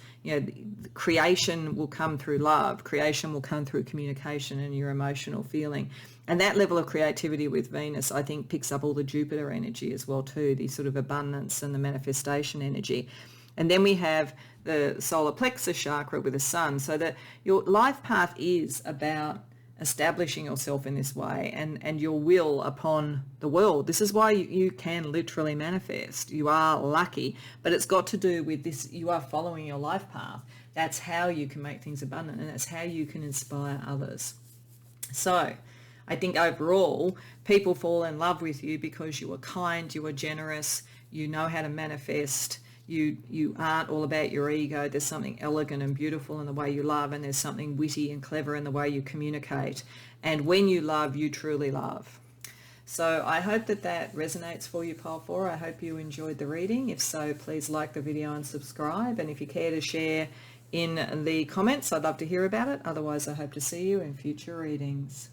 creation will come through love. Creation will come through communication and your emotional feeling. And that level of creativity with Venus, I think, picks up all the Jupiter energy as well too, the sort of abundance and the manifestation energy. And then we have the solar plexus chakra with the sun, so that your life path is about establishing yourself in this way and your will upon the world. This is why you can literally manifest. You are lucky, but it's got to do with this. You are following your life path. That's how you can make things abundant, and that's how you can inspire others. So I think overall, people fall in love with you because you are kind, you are generous, you know how to manifest. You aren't all about your ego. There's something elegant and beautiful in the way you love, and there's something witty and clever in the way you communicate. And when you love, you truly love. So I hope that resonates for you, pile 4. I hope you enjoyed the reading. If so, please like the video and subscribe. And if you care to share in the comments, I'd love to hear about it. Otherwise, I hope to see you in future readings.